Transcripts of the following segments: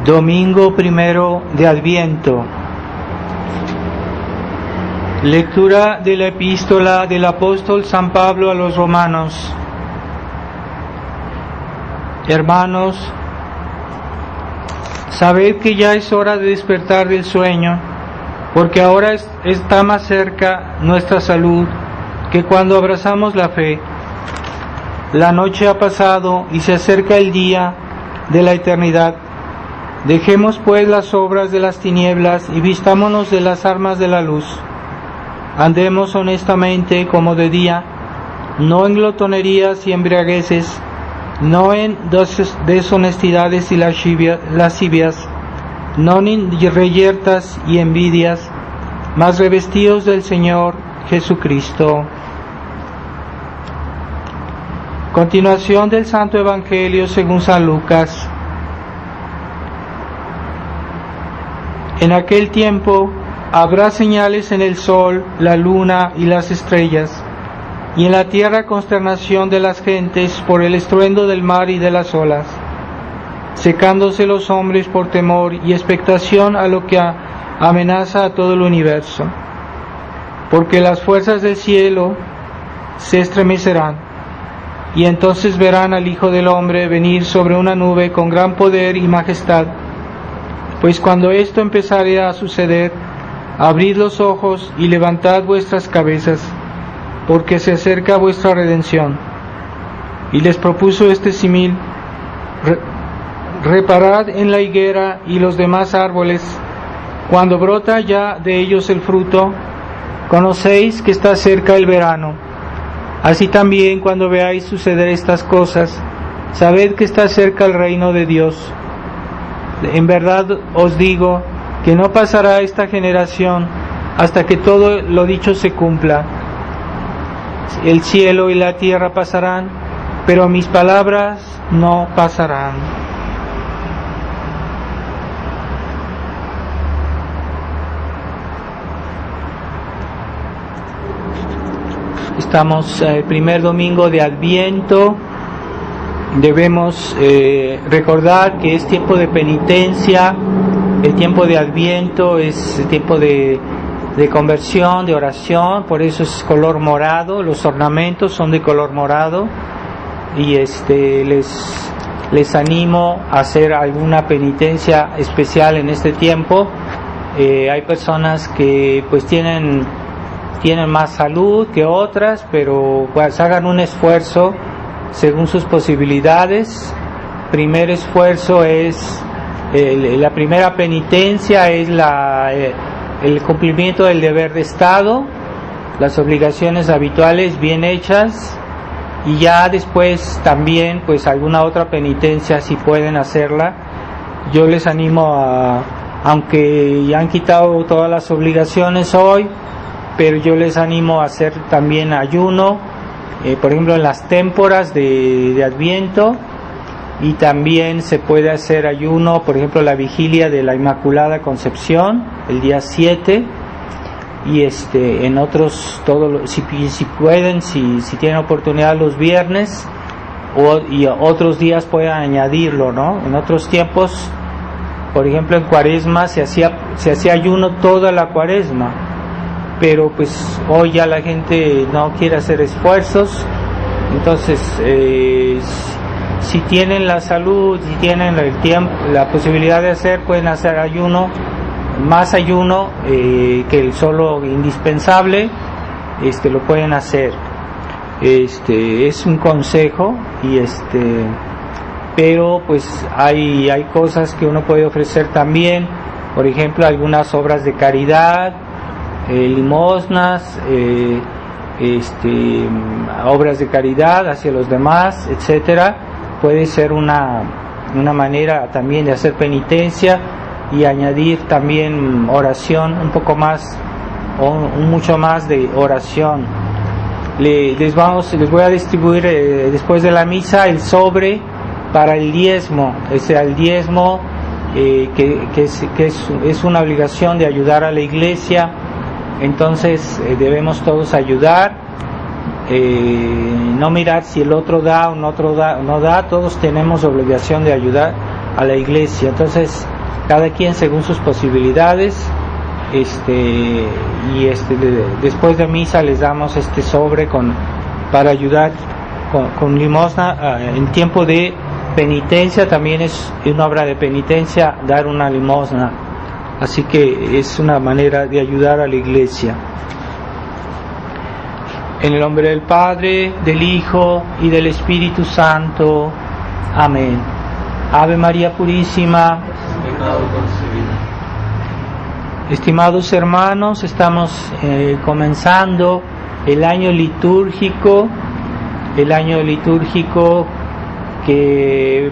Domingo primero de Adviento. Lectura de la epístola del apóstol San Pablo a los romanos. Hermanos, sabed que ya es hora de despertar del sueño, porque ahora está más cerca nuestra salud que cuando abrazamos la fe. La noche ha pasado y se acerca el día de la eternidad. Dejemos pues las obras de las tinieblas y vistámonos de las armas de la luz. Andemos honestamente como de día, no en glotonerías y embriagueces, no en deshonestidades y lascivias, no en reyertas y envidias, mas revestidos del Señor Jesucristo. Continuación del Santo Evangelio según San Lucas. En aquel tiempo habrá señales en el sol, la luna y las estrellas, y en la tierra consternación de las gentes por el estruendo del mar y de las olas, secándose los hombres por temor y expectación a lo que amenaza a todo el universo, porque las fuerzas del cielo se estremecerán, y entonces verán al Hijo del Hombre venir sobre una nube con gran poder y majestad. Pues cuando esto empezare a suceder, abrid los ojos y levantad vuestras cabezas, porque se acerca vuestra redención. Y les propuso este símil: reparad en la higuera y los demás árboles, cuando brota ya de ellos el fruto, conocéis que está cerca el verano. Así también, cuando veáis suceder estas cosas, sabed que está cerca el reino de Dios. En verdad os digo que no pasará esta generación hasta que todo lo dicho se cumpla. El cielo y la tierra pasarán, pero mis palabras no pasarán. Estamos el primer domingo de Adviento. Debemos recordar que es tiempo de penitencia. El tiempo de Adviento es el tiempo de conversión, de oración, por eso es color morado, los ornamentos son de color morado, y les animo a hacer alguna penitencia especial en este tiempo. Hay personas que pues tienen más salud que otras, pero pues hagan un esfuerzo según sus posibilidades. Primer esfuerzo es la primera penitencia es el cumplimiento del deber de Estado, las obligaciones habituales bien hechas, y ya después también pues alguna otra penitencia si pueden hacerla. Yo les animo aunque ya han quitado todas las obligaciones hoy, pero yo les animo a hacer también ayuno, por ejemplo en las témporas de Adviento. Y también se puede hacer ayuno, por ejemplo, la vigilia de la Inmaculada Concepción, el día 7, y en otros, si pueden, si tienen oportunidad los viernes, y otros días pueden añadirlo, ¿no? En otros tiempos, por ejemplo, en Cuaresma se hacía ayuno toda la Cuaresma, pero pues hoy ya la gente no quiere hacer esfuerzos, entonces si tienen la salud, si tienen el tiempo, la posibilidad de hacer, pueden hacer ayuno, más ayuno que el solo indispensable, lo pueden hacer. Es un consejo, y pero pues hay cosas que uno puede ofrecer también, por ejemplo algunas obras de caridad, limosnas, obras de caridad hacia los demás, etcétera. Puede ser una manera también de hacer penitencia y añadir también oración, un poco más o mucho más de oración. Les voy a distribuir después de la misa el sobre para el diezmo. El diezmo que es una obligación de ayudar a la iglesia. Entonces debemos todos ayudar. No mirar si el otro da o no da, todos tenemos obligación de ayudar a la iglesia. Entonces, cada quien según sus posibilidades, después de misa les damos este sobre para ayudar con limosna. En tiempo de penitencia también es una obra de penitencia dar una limosna, así que es una manera de ayudar a la iglesia. En el nombre del Padre, del Hijo y del Espíritu Santo. Amén. Ave María Purísima. Estimados hermanos, estamos comenzando el año litúrgico que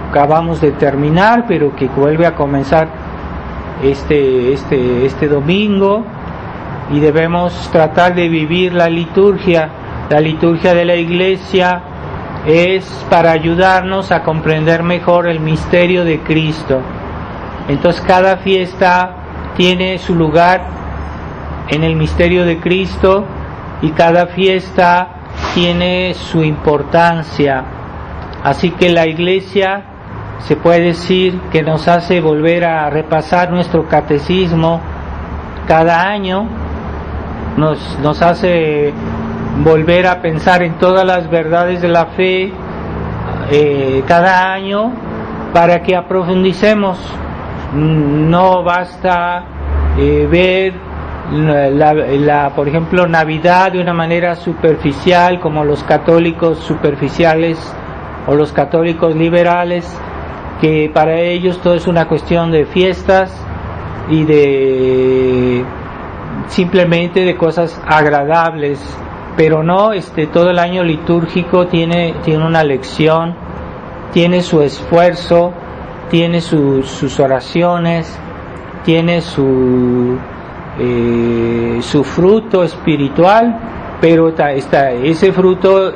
acabamos de terminar, pero que vuelve a comenzar este domingo, y debemos tratar de vivir la liturgia. La liturgia de la Iglesia es para ayudarnos a comprender mejor el misterio de Cristo. Entonces cada fiesta tiene su lugar en el misterio de Cristo y cada fiesta tiene su importancia. Así que la Iglesia se puede decir que nos hace volver a repasar nuestro catecismo cada año, nos hace volver a pensar en todas las verdades de la fe cada año, para que aprofundicemos. No basta ver por ejemplo, Navidad de una manera superficial, como los católicos superficiales o los católicos liberales, que para ellos todo es una cuestión de fiestas y de simplemente de cosas agradables, pero no, todo el año litúrgico tiene una lección, tiene su esfuerzo, tiene sus oraciones, tiene su fruto espiritual, pero ese fruto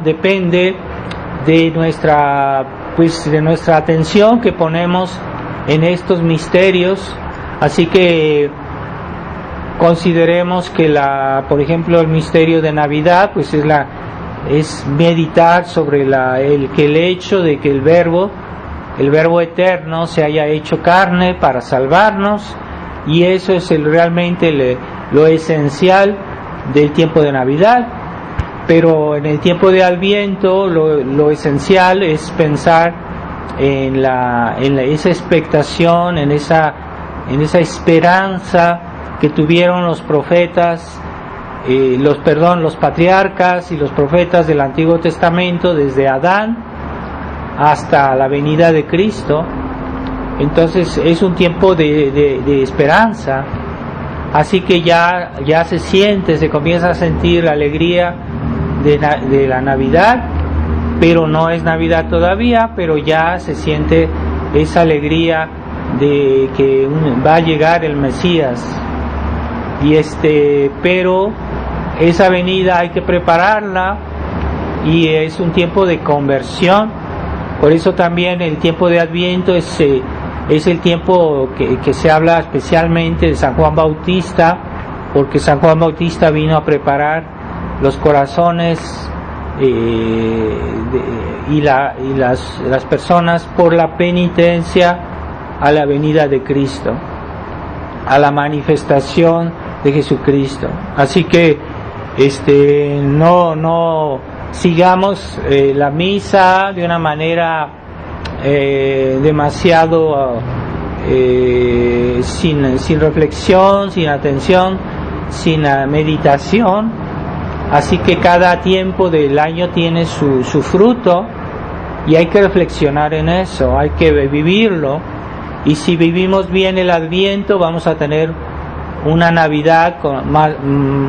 depende de nuestra atención que ponemos en estos misterios. Así que consideremos que por ejemplo, el misterio de Navidad, pues es meditar sobre el hecho de que el Verbo eterno se haya hecho carne para salvarnos, y eso es realmente lo esencial del tiempo de Navidad. Pero en el tiempo de Adviento lo esencial es pensar en esa expectación, en esa esperanza que tuvieron los profetas, los patriarcas y los profetas del Antiguo Testamento, desde Adán hasta la venida de Cristo. Entonces es un tiempo de esperanza. Así que ya se comienza a sentir la alegría de la Navidad, pero no es Navidad todavía, pero ya se siente esa alegría de que va a llegar el Mesías. Pero esa venida hay que prepararla, y es un tiempo de conversión. Por eso también el tiempo de Adviento es el tiempo que se habla especialmente de San Juan Bautista, porque San Juan Bautista vino a preparar los corazones y las personas por la penitencia a la venida de Cristo, a la manifestación de Jesucristo. Así que no sigamos la misa de una manera demasiado sin reflexión, sin atención, sin meditación. Así que cada tiempo del año tiene su fruto, y hay que reflexionar en eso, hay que vivirlo. Y si vivimos bien el Adviento, vamos a tener una Navidad con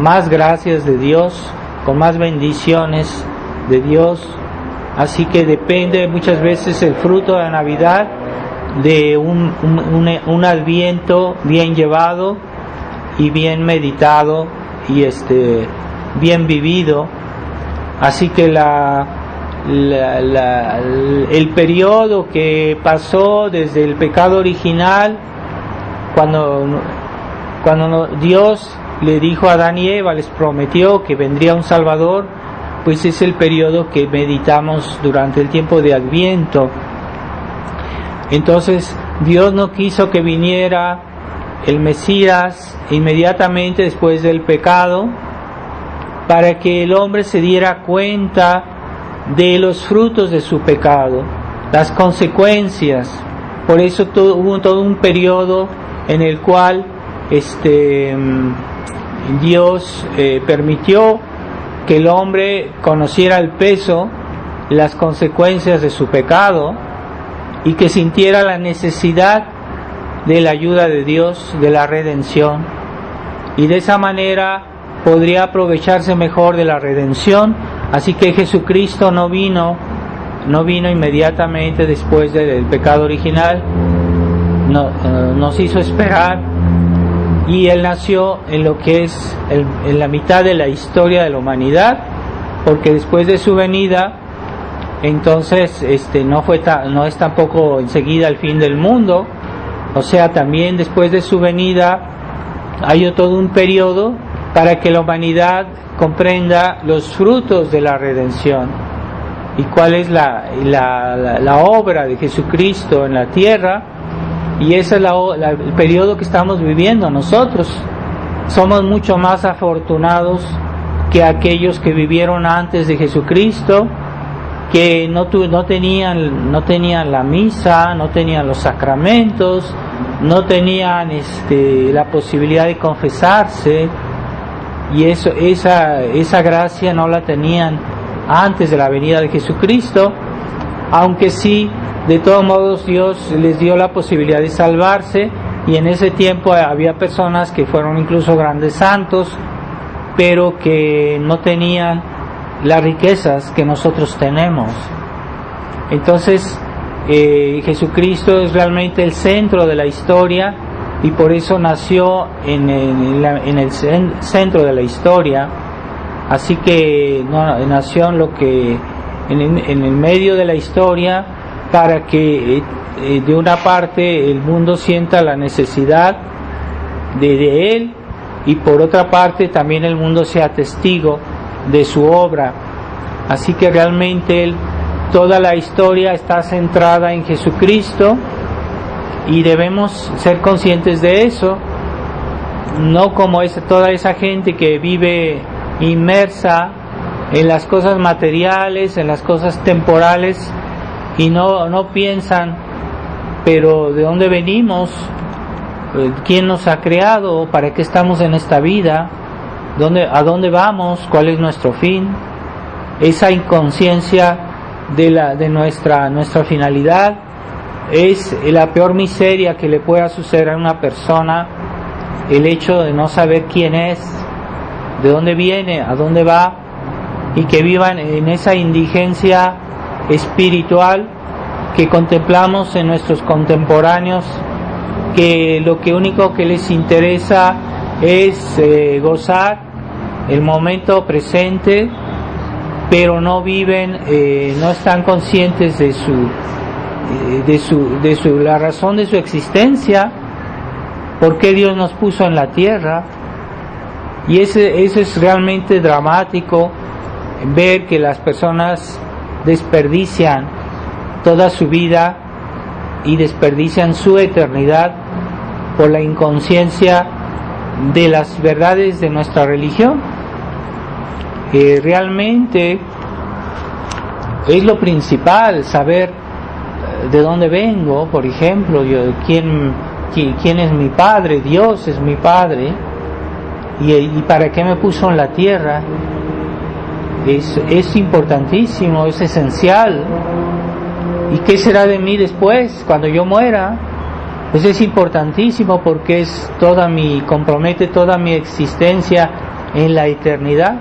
más gracias de Dios, con más bendiciones de Dios. Así que depende muchas veces el fruto de la Navidad de un Adviento bien llevado y bien meditado y bien vivido. Así que el periodo que pasó desde el pecado original, cuando Dios le dijo a Adán y Eva, les prometió que vendría un Salvador, pues es el periodo que meditamos durante el tiempo de Adviento. Entonces Dios no quiso que viniera el Mesías inmediatamente después del pecado, para que el hombre se diera cuenta de los frutos de su pecado, las consecuencias. Por eso hubo todo un periodo en el cual Dios permitió que el hombre conociera el peso, las consecuencias de su pecado, y que sintiera la necesidad de la ayuda de Dios, de la redención, y de esa manera podría aprovecharse mejor de la redención. Así que Jesucristo no vino inmediatamente después del pecado original, nos hizo esperar, y Él nació en lo que es en la mitad de la historia de la humanidad, porque después de su venida, entonces no es tampoco enseguida el fin del mundo. O sea, también después de su venida hay todo un periodo para que la humanidad comprenda los frutos de la redención y cuál es la obra de Jesucristo en la tierra. Y ese es el periodo que estamos viviendo nosotros. Somos mucho más afortunados que aquellos que vivieron antes de Jesucristo, que no tenían la misa, no tenían los sacramentos, no tenían la posibilidad de confesarse, y esa gracia no la tenían antes de la venida de Jesucristo, aunque sí, de todos modos Dios les dio la posibilidad de salvarse, y en ese tiempo había personas que fueron incluso grandes santos, pero que no tenían las riquezas que nosotros tenemos. Entonces Jesucristo es realmente el centro de la historia, y por eso nació en el centro de la historia. Así que nació en el medio de la historia, para que de una parte el mundo sienta la necesidad de Él, y por otra parte también el mundo sea testigo de su obra. Así que realmente toda la historia está centrada en Jesucristo, y debemos ser conscientes de eso, no como toda esa gente que vive inmersa en las cosas materiales, en las cosas temporales, y no piensan, pero ¿de dónde venimos? ¿Quién nos ha creado? ¿Para qué estamos en esta vida? ¿A dónde vamos? ¿Cuál es nuestro fin? Esa inconsciencia de nuestra finalidad es la peor miseria que le pueda suceder a una persona, el hecho de no saber quién es, de dónde viene, a dónde va, y que vivan en esa indigencia espiritual que contemplamos en nuestros contemporáneos, que lo único que les interesa es gozar el momento presente, pero no viven, no están conscientes de la razón de su existencia, por qué Dios nos puso en la tierra. Y eso es realmente dramático, ver que las personas desperdician toda su vida y desperdician su eternidad por la inconsciencia de las verdades de nuestra religión. Realmente es lo principal, saber de dónde vengo. Por ejemplo, quién es mi padre. Dios es mi padre, y para qué me puso en la tierra. Es importantísimo, es esencial. ¿Y qué será de mí después, cuando yo muera? Pues es importantísimo, porque compromete toda mi existencia en la eternidad.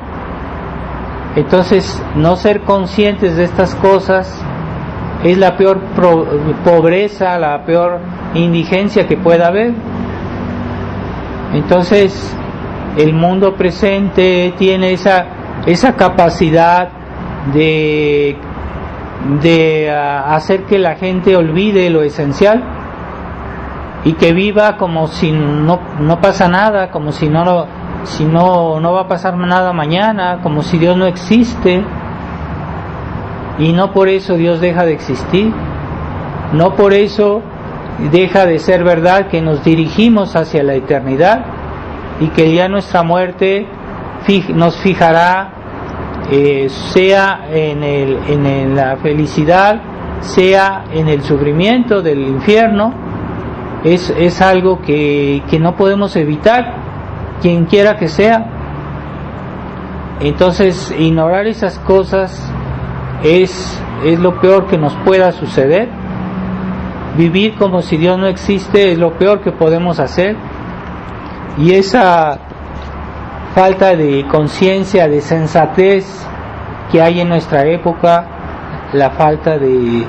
Entonces, no ser conscientes de estas cosas es la peor pobreza, la peor indigencia que pueda haber. Entonces, el mundo presente tiene esa capacidad de hacer que la gente olvide lo esencial, y que viva como si no pasa nada, como si no va a pasar nada mañana, como si Dios no existe. Y no por eso Dios deja de existir. no por eso deja de ser verdad que nos dirigimos hacia la eternidad y que ya nuestra muerte nos fijará, sea en la felicidad, sea en el sufrimiento del infierno. Es algo que no podemos evitar, quien quiera que sea. Entonces, ignorar esas cosas es lo peor que nos pueda suceder. Vivir como si Dios no existe es lo peor que podemos hacer. Y esa falta de conciencia, de sensatez que hay en nuestra época, la falta de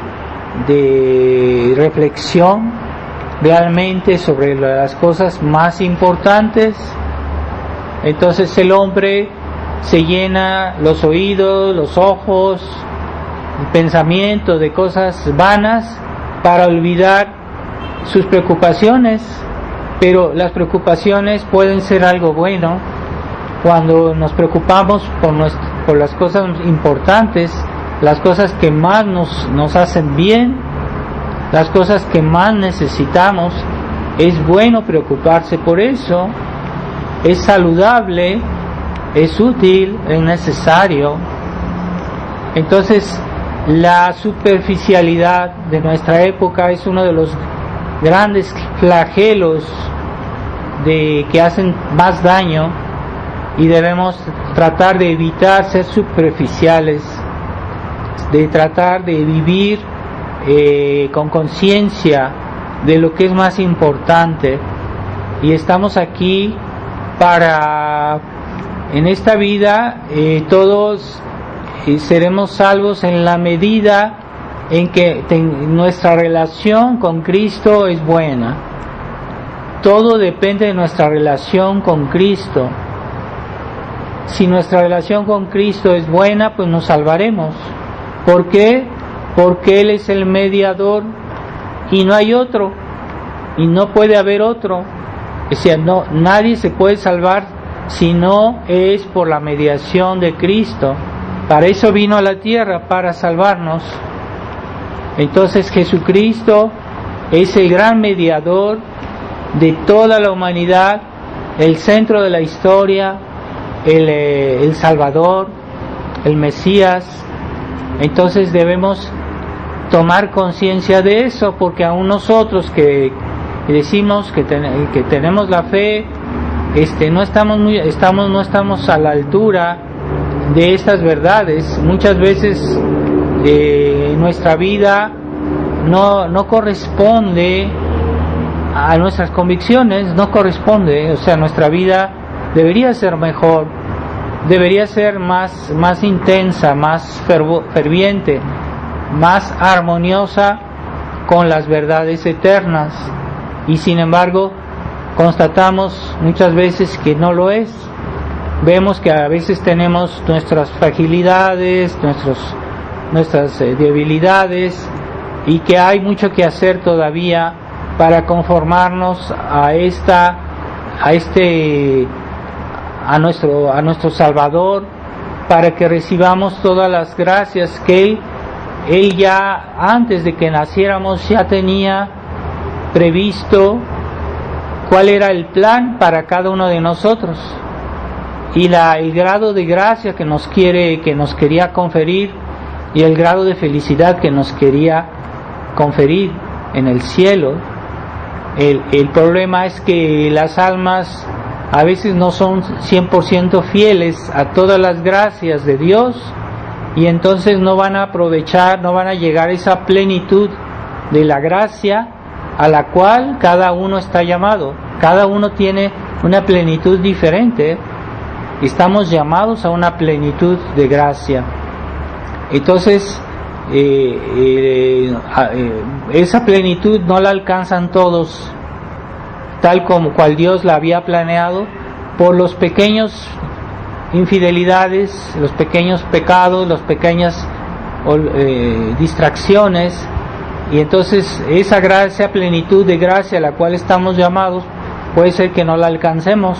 reflexión realmente sobre las cosas más importantes. Entonces el hombre se llena los oídos, los ojos, el pensamiento de cosas vanas para olvidar sus preocupaciones. Pero las preocupaciones pueden ser algo bueno cuando nos preocupamos por las cosas importantes, las cosas que más nos hacen bien, las cosas que más necesitamos. Es bueno preocuparse por eso, es saludable, es útil, es necesario. Entonces, la superficialidad de nuestra época es uno de los grandes flagelos que hacen más daño, y debemos tratar de evitar ser superficiales, de tratar de vivir con conciencia de lo que es más importante. Y estamos aquí en esta vida todos seremos salvos en la medida en que nuestra relación con Cristo es buena. Todo depende de nuestra relación con Cristo. Si nuestra relación con Cristo es buena, pues nos salvaremos. ¿Por qué? Porque Él es el mediador y no hay otro, y no puede haber otro. O sea, nadie se puede salvar si no es por la mediación de Cristo. Para eso vino a la tierra, para salvarnos. Entonces Jesucristo es el gran mediador de toda la humanidad, el centro de la historia, el Salvador, el Mesías. Entonces debemos tomar conciencia de eso, porque aún nosotros que decimos que tenemos la fe, no estamos a la altura de estas verdades. Muchas veces nuestra vida no corresponde a nuestras convicciones, no corresponde. O sea, nuestra vida debería ser mejor, debería ser más intensa, más ferviente, más armoniosa con las verdades eternas, y sin embargo constatamos muchas veces que no lo es. Vemos que a veces tenemos nuestras fragilidades, nuestras debilidades, y que hay mucho que hacer todavía para conformarnos a nuestro Salvador, para que recibamos todas las gracias que Él ya antes de que naciéramos ya tenía previsto, cuál era el plan para cada uno de nosotros, y el grado de gracia que nos quería conferir, y el grado de felicidad que nos quería conferir en el cielo. El problema es que las almas a veces no son 100% fieles a todas las gracias de Dios, y entonces no van a aprovechar, no van a llegar a esa plenitud de la gracia a la cual cada uno está llamado. Cada uno tiene una plenitud diferente. Estamos llamados a una plenitud de gracia. Entonces esa plenitud no la alcanzan todos tal como cual Dios la había planeado, por los pequeños infidelidades, los pequeños pecados, las pequeñas distracciones. Y entonces esa gracia, plenitud de gracia a la cual estamos llamados, puede ser que no la alcancemos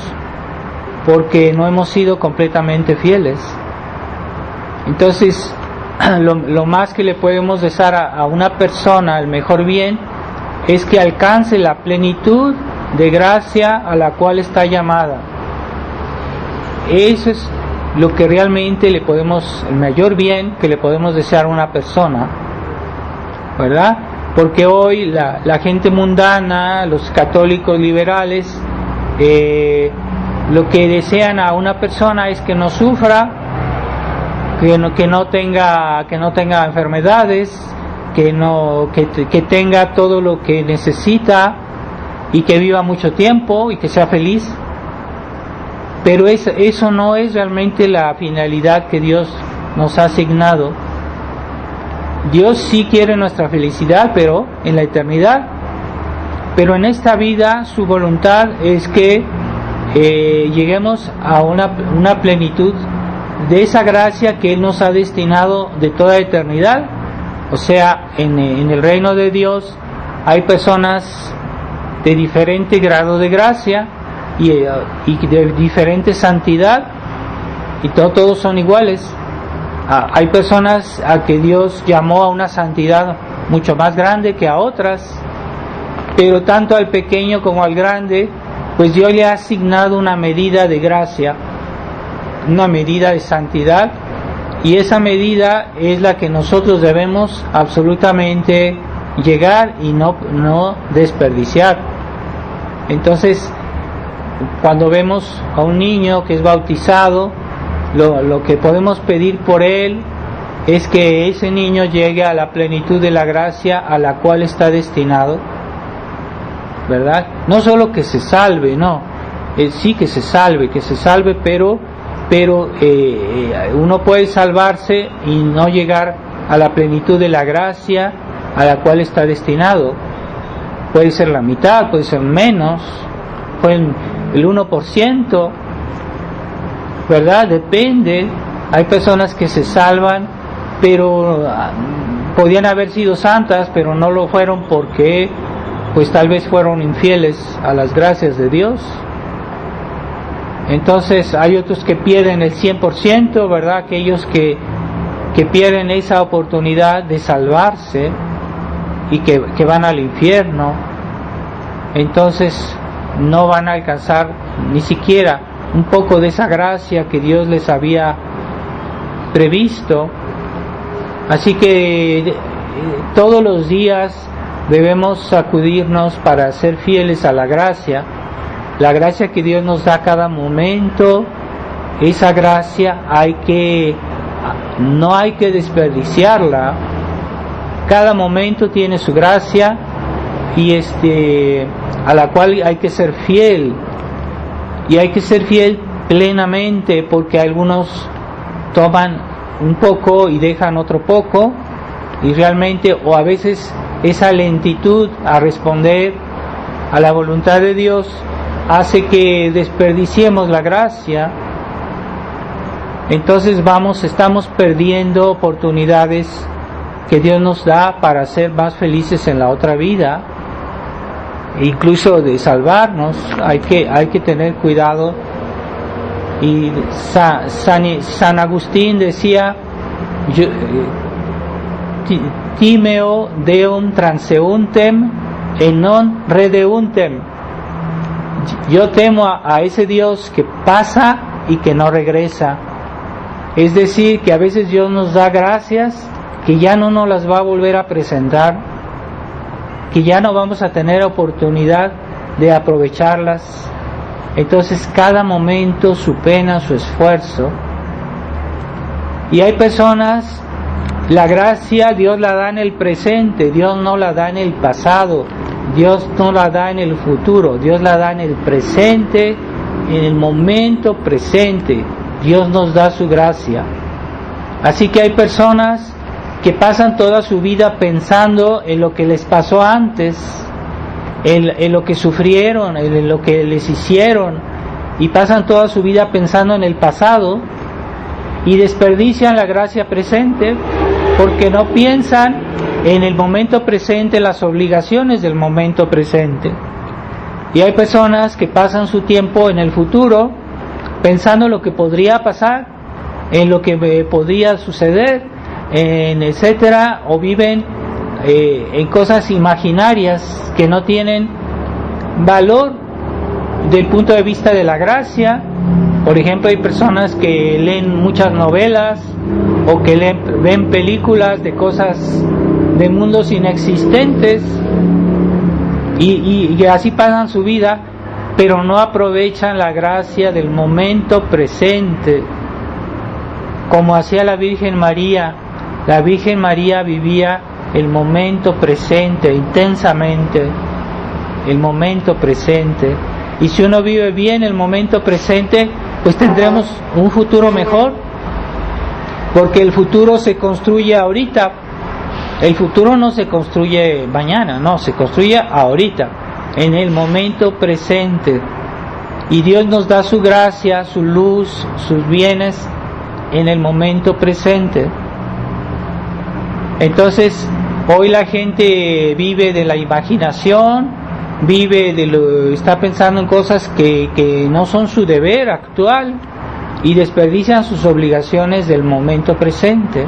porque no hemos sido completamente fieles. Entonces lo más que le podemos desear a una persona, el mejor bien, es que alcance la plenitud de gracia a la cual está llamada. Eso es lo que realmente el mayor bien que le podemos desear a una persona, ¿verdad? Porque hoy la gente mundana, los católicos liberales, lo que desean a una persona es que no sufra, que no tenga enfermedades, que tenga todo lo que necesita y que viva mucho tiempo y que sea feliz. Pero eso no es realmente la finalidad que Dios nos ha asignado. Dios sí quiere nuestra felicidad, pero en la eternidad. Pero en esta vida su voluntad es que lleguemos a una plenitud de esa gracia que Él nos ha destinado de toda eternidad. O sea, en el reino de Dios hay personas de diferente grado de gracia y de diferente santidad, y todos son iguales. Hay personas a que Dios llamó a una santidad mucho más grande que a otras, pero tanto al pequeño como al grande, pues Dios le ha asignado una medida de gracia, una medida de santidad, y esa medida es la que nosotros debemos absolutamente llegar y no desperdiciar. Entonces, cuando vemos a un niño que es bautizado, lo que podemos pedir por él es que ese niño llegue a la plenitud de la gracia a la cual está destinado, ¿verdad? No solo que se salve, no, sí que se salve, pero uno puede salvarse y no llegar a la plenitud de la gracia a la cual está destinado. Puede ser la mitad, puede ser menos, puede el 1%, ¿verdad? Depende. Hay personas que se salvan, pero podían haber sido santas, pero no lo fueron porque pues tal vez fueron infieles a las gracias de Dios. Entonces hay otros que pierden el 100%, ¿verdad? Aquellos que pierden esa oportunidad de salvarse y que van al infierno. Entonces no van a alcanzar ni siquiera un poco de esa gracia que Dios les había previsto. Así que todos los días debemos sacudirnos para ser fieles a la gracia que Dios nos da a cada momento. Esa gracia no hay que desperdiciarla. Cada momento tiene su gracia y a la cual hay que ser fiel, y hay que ser fiel plenamente, porque algunos toman un poco y dejan otro poco, y realmente, o a veces esa lentitud a responder a la voluntad de Dios hace que desperdiciemos la gracia. Entonces estamos perdiendo oportunidades que Dios nos da para ser más felices en la otra vida, incluso de salvarnos. Hay que tener cuidado. Y San Agustín decía: timeo deum transeuntem et non redeuntem. Yo temo a ese Dios que pasa y que no regresa. Es decir, que a veces Dios nos da gracias que ya no nos las va a volver a presentar, que ya no vamos a tener oportunidad de aprovecharlas. Entonces cada momento su pena, su esfuerzo. Y hay personas, la gracia Dios la da en el presente, Dios no la da en el pasado, Dios no la da en el futuro, Dios la da en el presente, en el momento presente. Dios nos da su gracia. Así que hay personas que pasan toda su vida pensando en lo que les pasó antes, en lo que sufrieron, en lo que les hicieron, y pasan toda su vida pensando en el pasado y desperdician la gracia presente porque no piensan en el momento presente, las obligaciones del momento presente. Y hay personas que pasan su tiempo en el futuro pensando en lo que podría pasar, en lo que podría suceder, en etcétera, o viven en cosas imaginarias que no tienen valor del punto de vista de la gracia. Por ejemplo, hay personas que leen muchas novelas o que ven películas de cosas de mundos inexistentes y así pasan su vida, pero no aprovechan la gracia del momento presente, como hacía la Virgen María. La Virgen María vivía el momento presente intensamente, el momento presente. Y si uno vive bien el momento presente, pues tendremos un futuro mejor, porque el futuro se construye ahorita. El futuro no se construye mañana, no, se construye ahorita, en el momento presente. Y Dios nos da su gracia, su luz, sus bienes en el momento presente. Entonces, hoy la gente vive de la imaginación, está pensando en cosas que no son su deber actual y desperdician sus obligaciones del momento presente,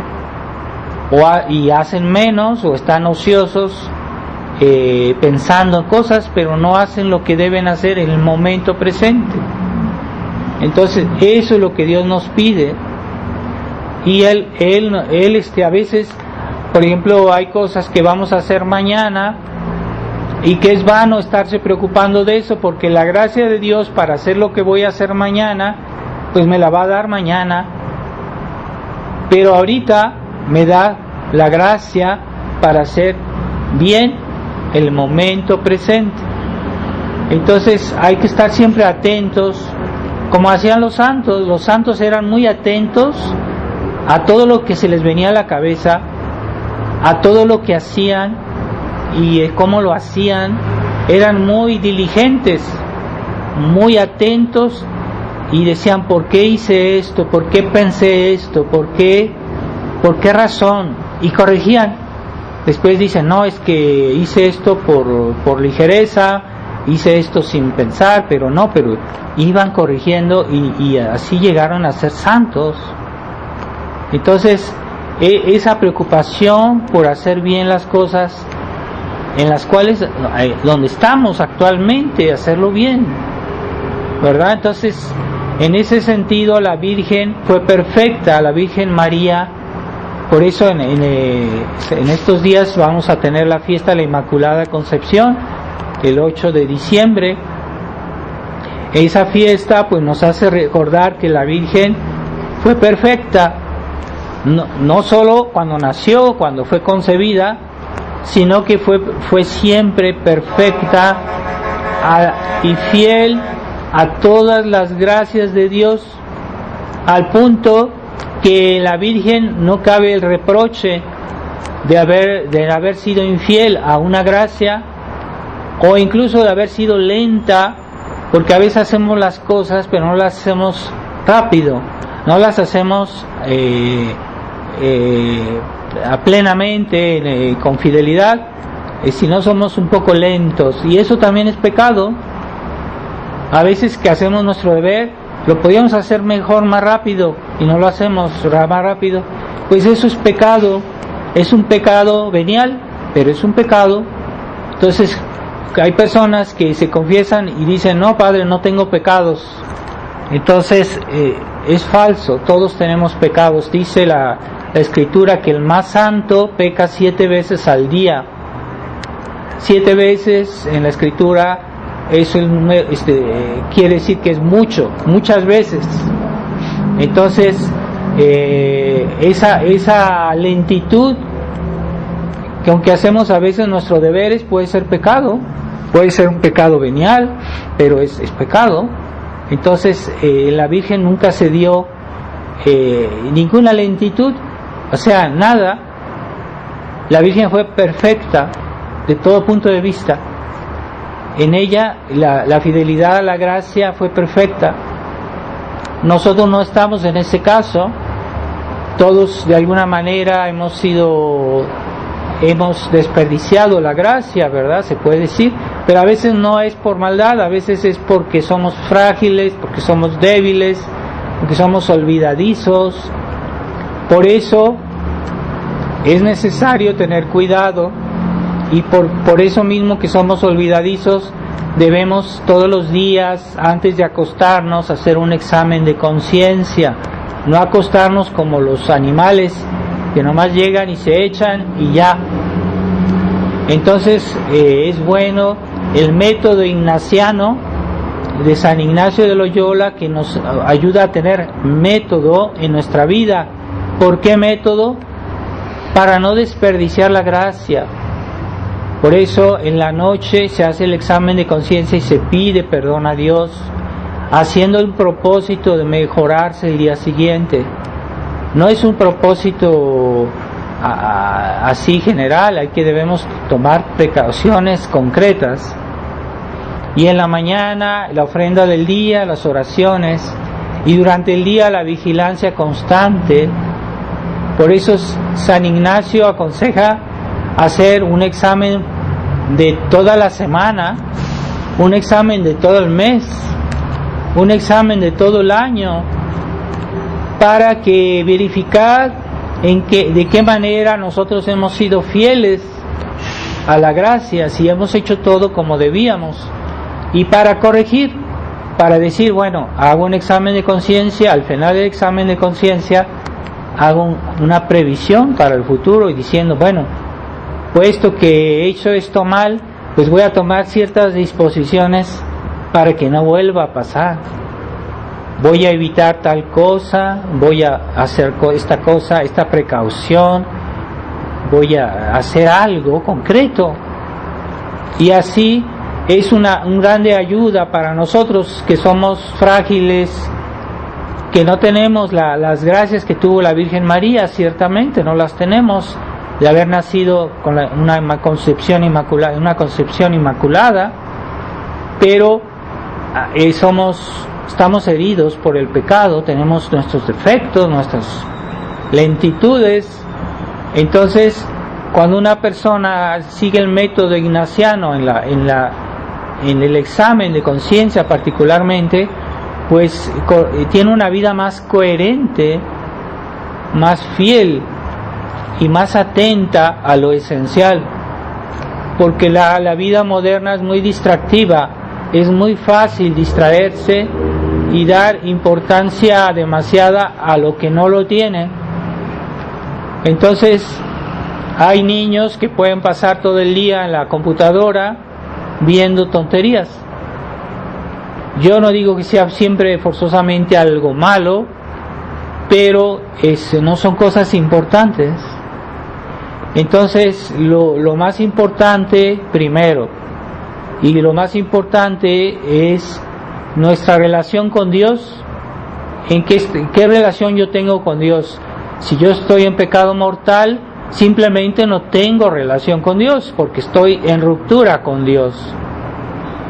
y hacen menos o están ociosos pensando en cosas, pero no hacen lo que deben hacer en el momento presente. Entonces eso es lo que Dios nos pide. Y él a veces, por ejemplo, hay cosas que vamos a hacer mañana y que es vano estarse preocupando de eso, porque la gracia de Dios para hacer lo que voy a hacer mañana, pues me la va a dar mañana, pero ahorita me da la gracia para hacer bien el momento presente. Entonces hay que estar siempre atentos, como hacían los santos. Los santos eran muy atentos a todo lo que se les venía a la cabeza, a todo lo que hacían y cómo lo hacían. Eran muy diligentes, muy atentos, y decían: ¿por qué hice esto? ¿Por qué pensé esto? ¿Por qué razón? Y corregían. Después dicen: no, es que hice esto por ligereza, hice esto sin pensar, pero iban corrigiendo y así llegaron a ser santos. Entonces, esa preocupación por hacer bien las cosas en las cuales, donde estamos actualmente, hacerlo bien, ¿verdad? Entonces, en ese sentido, la Virgen fue perfecta, la Virgen María. Por eso en estos días vamos a tener la fiesta de la Inmaculada Concepción, el 8 de diciembre. Esa fiesta pues nos hace recordar que la Virgen fue perfecta, no solo cuando nació, cuando fue concebida, sino que fue siempre perfecta y fiel a todas las gracias de Dios, al punto que la Virgen no cabe el reproche de haber sido infiel a una gracia, o incluso de haber sido lenta, porque a veces hacemos las cosas pero no las hacemos rápido, no las hacemos plenamente, con fidelidad, si no somos un poco lentos, y eso también es pecado. A veces que hacemos nuestro deber, lo podíamos hacer mejor, más rápido, y no lo hacemos más rápido, pues eso es pecado. Es un pecado venial, pero es un pecado. Entonces hay personas que se confiesan y dicen: no, Padre, no tengo pecados. Entonces es falso, todos tenemos pecados. Dice la Escritura que el más santo peca 7 veces al día. 7 veces en la Escritura, eso quiere decir que es muchas veces. Entonces esa lentitud, que aunque hacemos a veces nuestros deberes, puede ser pecado, puede ser un pecado venial, pero es pecado. Entonces la Virgen nunca se dio ninguna lentitud, o sea, nada. La Virgen fue perfecta de todo punto de vista. En ella la fidelidad a la gracia fue perfecta. Nosotros no estamos en ese caso. Todos de alguna manera hemos desperdiciado la gracia, ¿verdad? Se puede decir, pero a veces no es por maldad, a veces es porque somos frágiles, porque somos débiles, porque somos olvidadizos. Por eso es necesario tener cuidado, y por eso mismo que somos olvidadizos, debemos todos los días, antes de acostarnos, hacer un examen de conciencia. No acostarnos como los animales que nomás llegan y se echan y ya. Entonces es bueno el método ignaciano de San Ignacio de Loyola, que nos ayuda a tener método en nuestra vida. ¿Por qué método? Para no desperdiciar la gracia. Por eso en la noche se hace el examen de conciencia y se pide perdón a Dios, haciendo el propósito de mejorarse el día siguiente. No es un propósito así general, debemos tomar precauciones concretas. Y en la mañana la ofrenda del día, las oraciones, y durante el día la vigilancia constante. Por eso San Ignacio aconseja hacer un examen de toda la semana, un examen de todo el mes, un examen de todo el año, para que verificar de qué manera nosotros hemos sido fieles a la gracia, si hemos hecho todo como debíamos, y para corregir, para decir, bueno, hago un examen de conciencia, al final del examen de conciencia hago una previsión para el futuro y diciendo, bueno, puesto que he hecho esto mal, pues voy a tomar ciertas disposiciones para que no vuelva a pasar. Voy a evitar tal cosa, voy a hacer esta cosa, esta precaución, voy a hacer algo concreto. Y así es una grande ayuda para nosotros que somos frágiles, que no tenemos las gracias que tuvo la Virgen María. Ciertamente no las tenemos, de haber nacido con una concepción inmaculada, pero estamos heridos por el pecado, tenemos nuestros defectos, nuestras lentitudes. Entonces, cuando una persona sigue el método ignaciano en el examen de conciencia particularmente, pues tiene una vida más coherente, más fiel y más atenta a lo esencial, porque la vida moderna es muy distractiva, es muy fácil distraerse y dar importancia demasiada a lo que no lo tiene. Entonces hay niños que pueden pasar todo el día en la computadora viendo tonterías. Yo no digo que sea siempre forzosamente algo malo, pero no son cosas importantes. Entonces lo más importante primero, y lo más importante es nuestra relación con Dios. ¿En qué relación yo tengo con Dios? Si yo estoy en pecado mortal, simplemente no tengo relación con Dios, porque estoy en ruptura con Dios.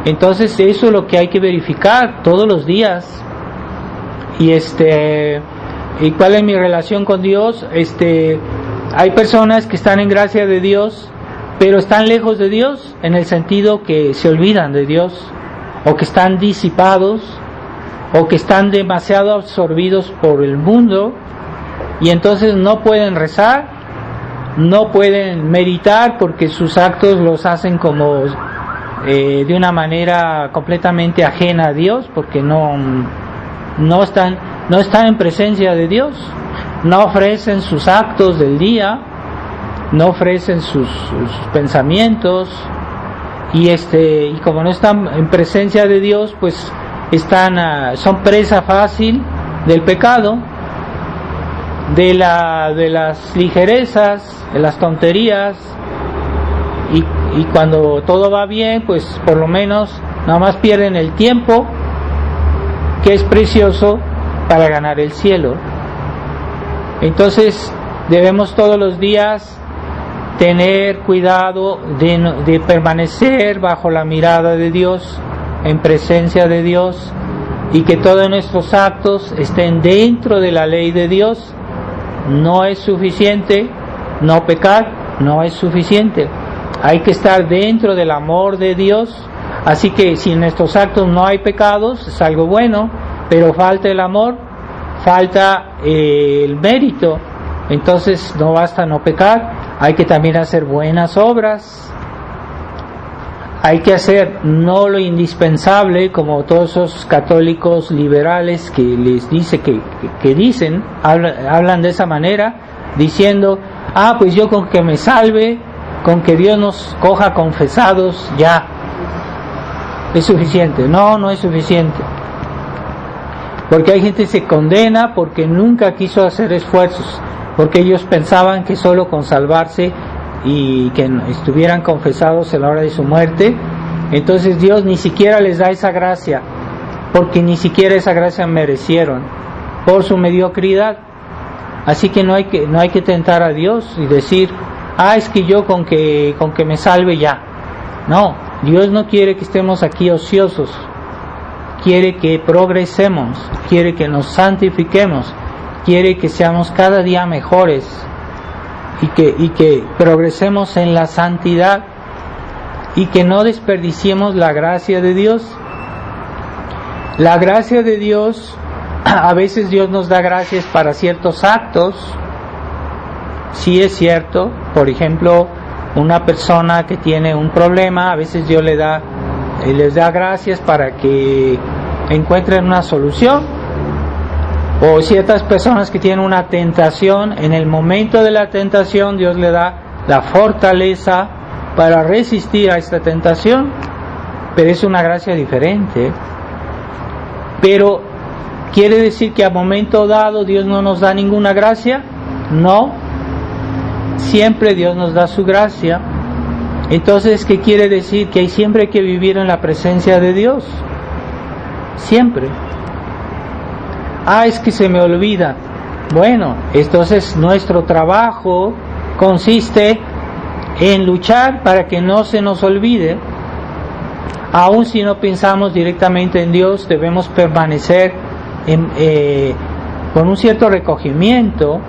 Entonces eso es lo que hay que verificar todos los días. ¿Y cuál es mi relación con Dios? Hay personas que están en gracia de Dios, pero están lejos de Dios, en el sentido que se olvidan de Dios, o que están disipados, o que están demasiado absorbidos por el mundo, y entonces no pueden rezar, no pueden meditar, porque sus actos los hacen como de una manera completamente ajena a Dios, porque no están en presencia de Dios, no ofrecen sus actos del día, no ofrecen sus pensamientos, y como no están en presencia de Dios, pues son presa fácil del pecado, de las ligerezas, de las tonterías, y cuando todo va bien, pues por lo menos nada más pierden el tiempo, que es precioso para ganar el cielo. Entonces debemos todos los días tener cuidado de permanecer bajo la mirada de Dios, en presencia de Dios, y que todos nuestros actos estén dentro de la ley de Dios. No es suficiente no pecar, no es suficiente, hay que estar dentro del amor de Dios. Así que si en nuestros actos no hay pecados, es algo bueno, pero falta el amor, falta el mérito. entonces no basta no pecar, hay que también hacer buenas obras. Hay que hacer no lo indispensable, como todos esos católicos liberales que les dice que dicen, hablan de esa manera, diciendo, pues yo con que me salve, con que Dios nos coja confesados, ya es suficiente. No es suficiente, porque hay gente que se condena porque nunca quiso hacer esfuerzos, porque ellos pensaban que solo con salvarse y que estuvieran confesados a la hora de su muerte, entonces Dios ni siquiera les da esa gracia, porque ni siquiera esa gracia merecieron por su mediocridad. Así que no hay que tentar a Dios y decir, es que yo con que me salve ya. No, Dios no quiere que estemos aquí ociosos, quiere que progresemos, quiere que nos santifiquemos, quiere que seamos cada día mejores y que progresemos en la santidad y que no desperdiciemos la gracia de Dios. La gracia de Dios, a veces Dios nos da gracias para ciertos actos, sí es cierto. Por ejemplo, una persona que tiene un problema, a veces Dios les da gracias para que encuentren una solución. O ciertas personas que tienen una tentación, en el momento de la tentación Dios le da la fortaleza para resistir a esta tentación, pero es una gracia diferente. Pero ¿quiere decir que a momento dado Dios no nos da ninguna gracia? No, siempre Dios nos da su gracia. Entonces, ¿qué quiere decir? Que siempre hay que vivir en la presencia de Dios, siempre. Es que se me olvida. Bueno, entonces nuestro trabajo consiste en luchar para que no se nos olvide. Aun si no pensamos directamente en Dios, debemos permanecer con un cierto recogimiento.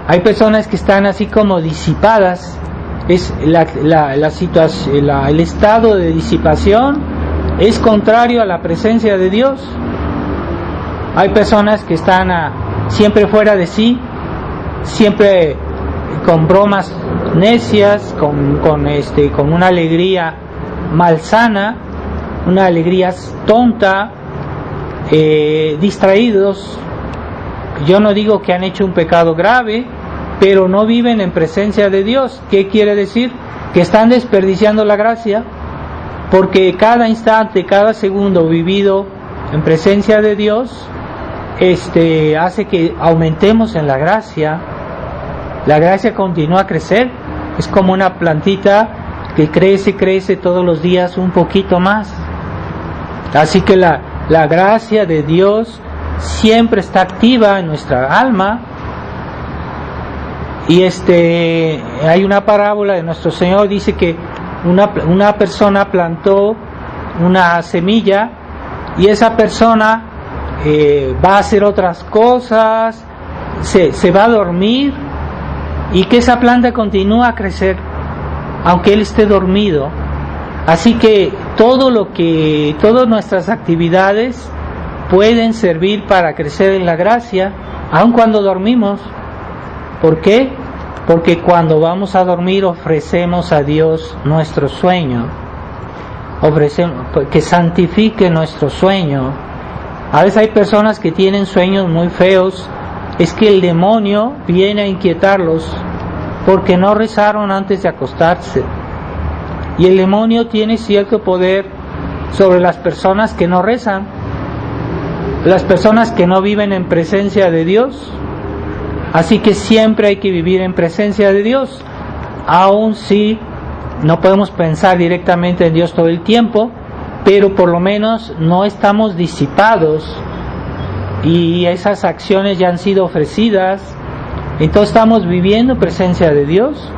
Hay personas que están así como disipadas. Es la situación, el estado de disipación es contrario a la presencia de Dios. Hay personas que están siempre fuera de sí, siempre con bromas necias, con una alegría malsana, una alegría tonta, distraídos. Yo no digo que han hecho un pecado grave, pero no viven en presencia de Dios. ¿Qué quiere decir? Que están desperdiciando la gracia, porque cada instante, cada segundo vivido en presencia de Dios hace que aumentemos en la gracia. La gracia continúa a crecer, es como una plantita que crece todos los días un poquito más. Así que la gracia de Dios siempre está activa en nuestra alma. Y hay una parábola de nuestro Señor, dice que una persona plantó una semilla y esa persona va a hacer otras cosas, se va a dormir, y que esa planta continúa a crecer aunque él esté dormido. Así que todas nuestras actividades pueden servir para crecer en la gracia, aun cuando dormimos. ¿Por qué? Porque cuando vamos a dormir ofrecemos a Dios nuestro sueño, ofrecemos que santifique nuestro sueño. A veces hay personas que tienen sueños muy feos, es que el demonio viene a inquietarlos porque no rezaron antes de acostarse. Y el demonio tiene cierto poder sobre las personas que no rezan, las personas que no viven en presencia de Dios. Así que siempre hay que vivir en presencia de Dios, aun si no podemos pensar directamente en Dios todo el tiempo, pero por lo menos no estamos disipados y esas acciones ya han sido ofrecidas. Entonces estamos viviendo en presencia de Dios,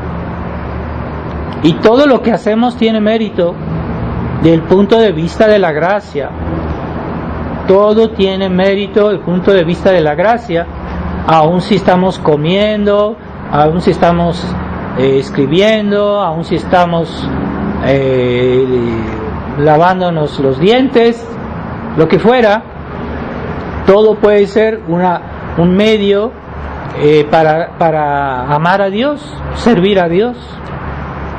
y todo lo que hacemos tiene mérito desde el punto de vista de la gracia. Todo tiene mérito desde el punto de vista de la gracia, aun si estamos comiendo, aun si estamos escribiendo, aun si estamos lavándonos los dientes, lo que fuera. Todo puede ser un medio para amar a Dios, servir a Dios,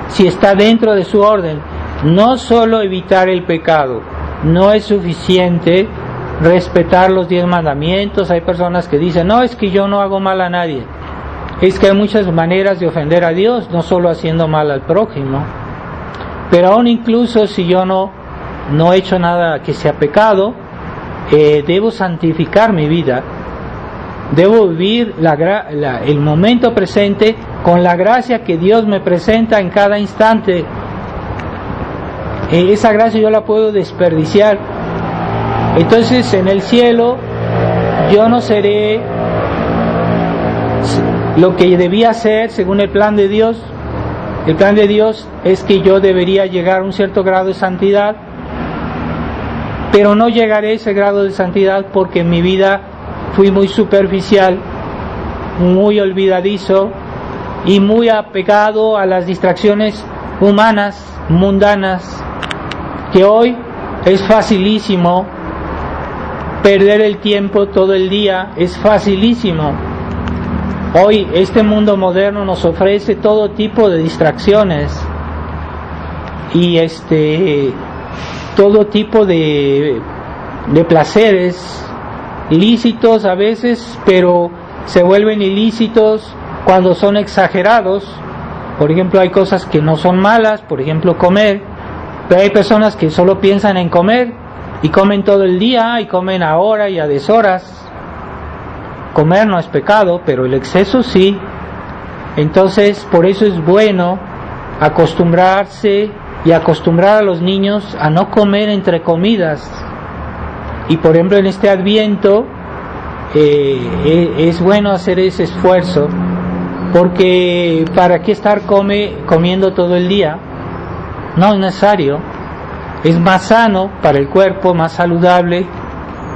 si está dentro de su orden. No solo evitar el pecado, no es suficiente respetar los 10 mandamientos. Hay personas que dicen, no, es que yo no hago mal a nadie. Es que hay muchas maneras de ofender a Dios, no solo haciendo mal al prójimo. Pero aún incluso si yo no he hecho nada que sea pecado, debo santificar mi vida. Debo vivir el momento presente con la gracia que Dios me presenta en cada instante. Esa gracia yo la puedo desperdiciar. Entonces en el cielo yo no seré lo que debía ser según el plan de Dios. El plan de Dios es que yo debería llegar a un cierto grado de santidad, pero no llegaré a ese grado de santidad porque en mi vida fui muy superficial, muy olvidadizo y muy apegado a las distracciones humanas, mundanas, que hoy es facilísimo perder el tiempo todo el día, es facilísimo. Hoy este mundo moderno nos ofrece todo tipo de distracciones y todo tipo de placeres lícitos a veces, pero se vuelven ilícitos cuando son exagerados. Por ejemplo, hay cosas que no son malas, por ejemplo comer, pero hay personas que solo piensan en comer y comen todo el día y comen a hora y a deshoras. Comer no es pecado, pero el exceso sí. Entonces, por eso es bueno acostumbrarse y acostumbrar a los niños a no comer entre comidas. Y por ejemplo en este Adviento es bueno hacer ese esfuerzo, porque ¿para qué estar comiendo todo el día? No es necesario. Es más sano para el cuerpo, más saludable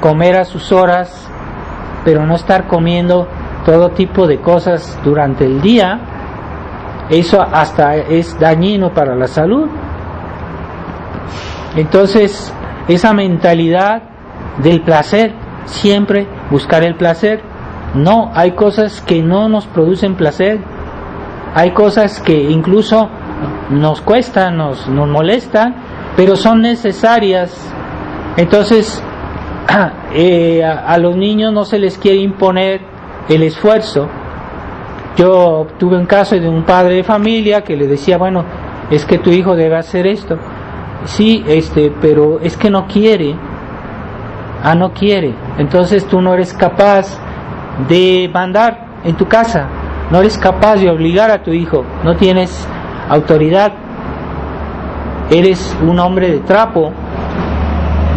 comer a sus horas, pero no estar comiendo todo tipo de cosas durante el día. Eso hasta es dañino para la salud. Entonces esa mentalidad del placer, siempre buscar el placer. No, hay cosas que no nos producen placer, hay cosas que incluso nos cuestan, nos molestan, pero son necesarias. Entonces a los niños no se les quiere imponer el esfuerzo. Yo tuve un caso de un padre de familia que le decía, bueno, es que tu hijo debe hacer esto. Sí, pero es que no quiere. No quiere. Entonces tú no eres capaz de mandar en tu casa, no eres capaz de obligar a tu hijo, no tienes autoridad, eres un hombre de trapo,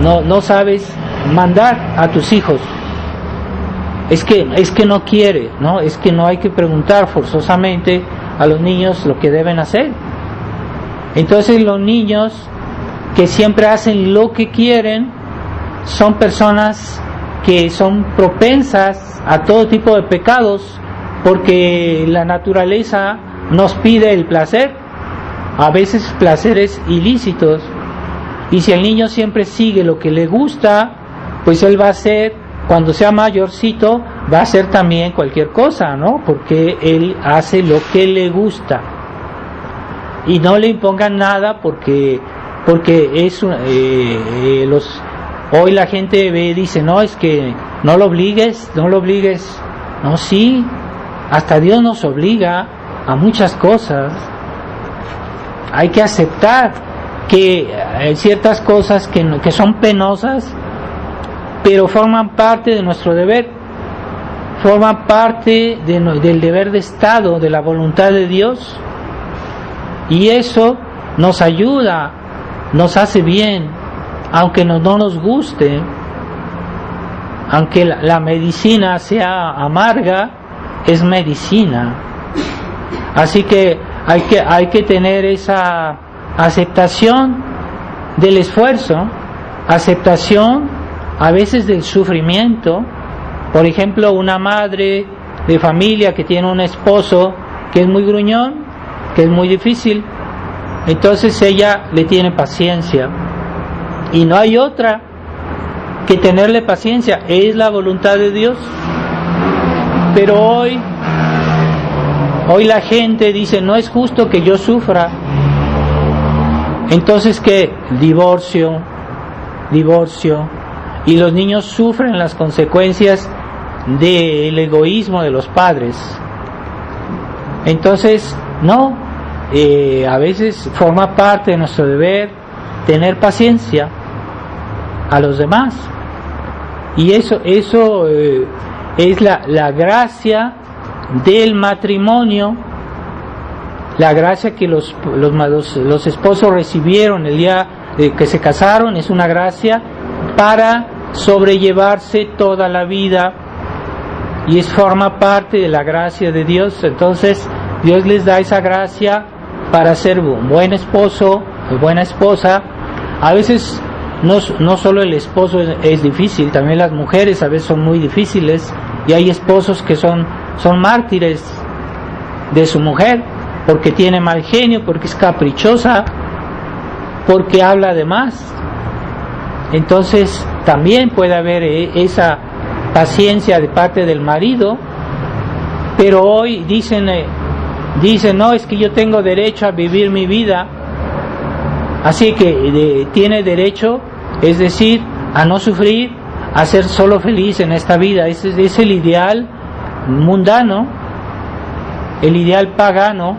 no sabes mandar a tus hijos. Es que no quiere, ¿no? Es que no hay que preguntar forzosamente a los niños lo que deben hacer. Entonces los niños que siempre hacen lo que quieren son personas que son propensas a todo tipo de pecados, porque la naturaleza nos pide el placer, a veces placeres ilícitos, y si el niño siempre sigue lo que le gusta, pues él va a hacer, cuando sea mayorcito, va a hacer también cualquier cosa, ¿no? Porque él hace lo que le gusta, y no le impongan nada porque es hoy la gente dice, no, es que no lo obligues. No, sí, hasta Dios nos obliga a muchas cosas. Hay que aceptar que hay ciertas cosas que son penosas, pero forman parte de nuestro deber, forman parte del deber de Estado, de la voluntad de Dios, y eso nos ayuda, nos hace bien. Aunque no nos guste, aunque la medicina sea amarga, es medicina. Así que hay que tener esa aceptación del esfuerzo, aceptación a veces del sufrimiento. Por ejemplo, una madre de familia que tiene un esposo que es muy gruñón, que es muy difícil, entonces ella le tiene paciencia. Y no hay otra que tenerle paciencia, es la voluntad de Dios. Pero hoy la gente dice, no es justo que yo sufra. Entonces, ¿qué? Divorcio, y los niños sufren las consecuencias del egoísmo de los padres. Entonces, no, a veces forma parte de nuestro deber tener paciencia a los demás, y eso es la gracia del matrimonio, la gracia que los esposos recibieron el día que se casaron. Es una gracia para sobrellevarse toda la vida, y forma parte de la gracia de Dios. Entonces Dios les da esa gracia para ser un buen esposo o buena esposa. A veces no solo el esposo es difícil, también las mujeres a veces son muy difíciles, y hay esposos que son mártires de su mujer, porque tiene mal genio, porque es caprichosa, porque habla de más. Entonces también puede haber esa paciencia de parte del marido. Pero hoy dicen, no, es que yo tengo derecho a vivir mi vida, así que tiene derecho, es decir, a no sufrir, a ser solo feliz en esta vida. Ese es el ideal mundano, el ideal pagano,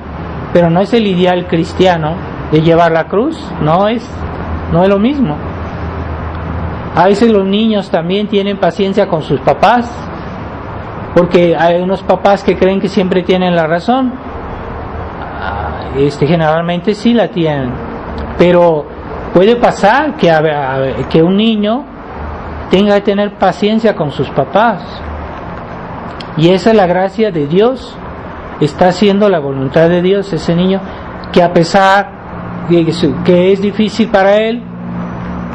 pero no es el ideal cristiano de llevar la cruz. No es lo mismo. A veces los niños también tienen paciencia con sus papás, porque hay unos papás que creen que siempre tienen la razón. Generalmente sí la tienen, pero puede pasar que un niño tenga que tener paciencia con sus papás, y esa es la gracia de Dios. Está haciendo la voluntad de Dios ese niño, que a pesar de que es difícil para él,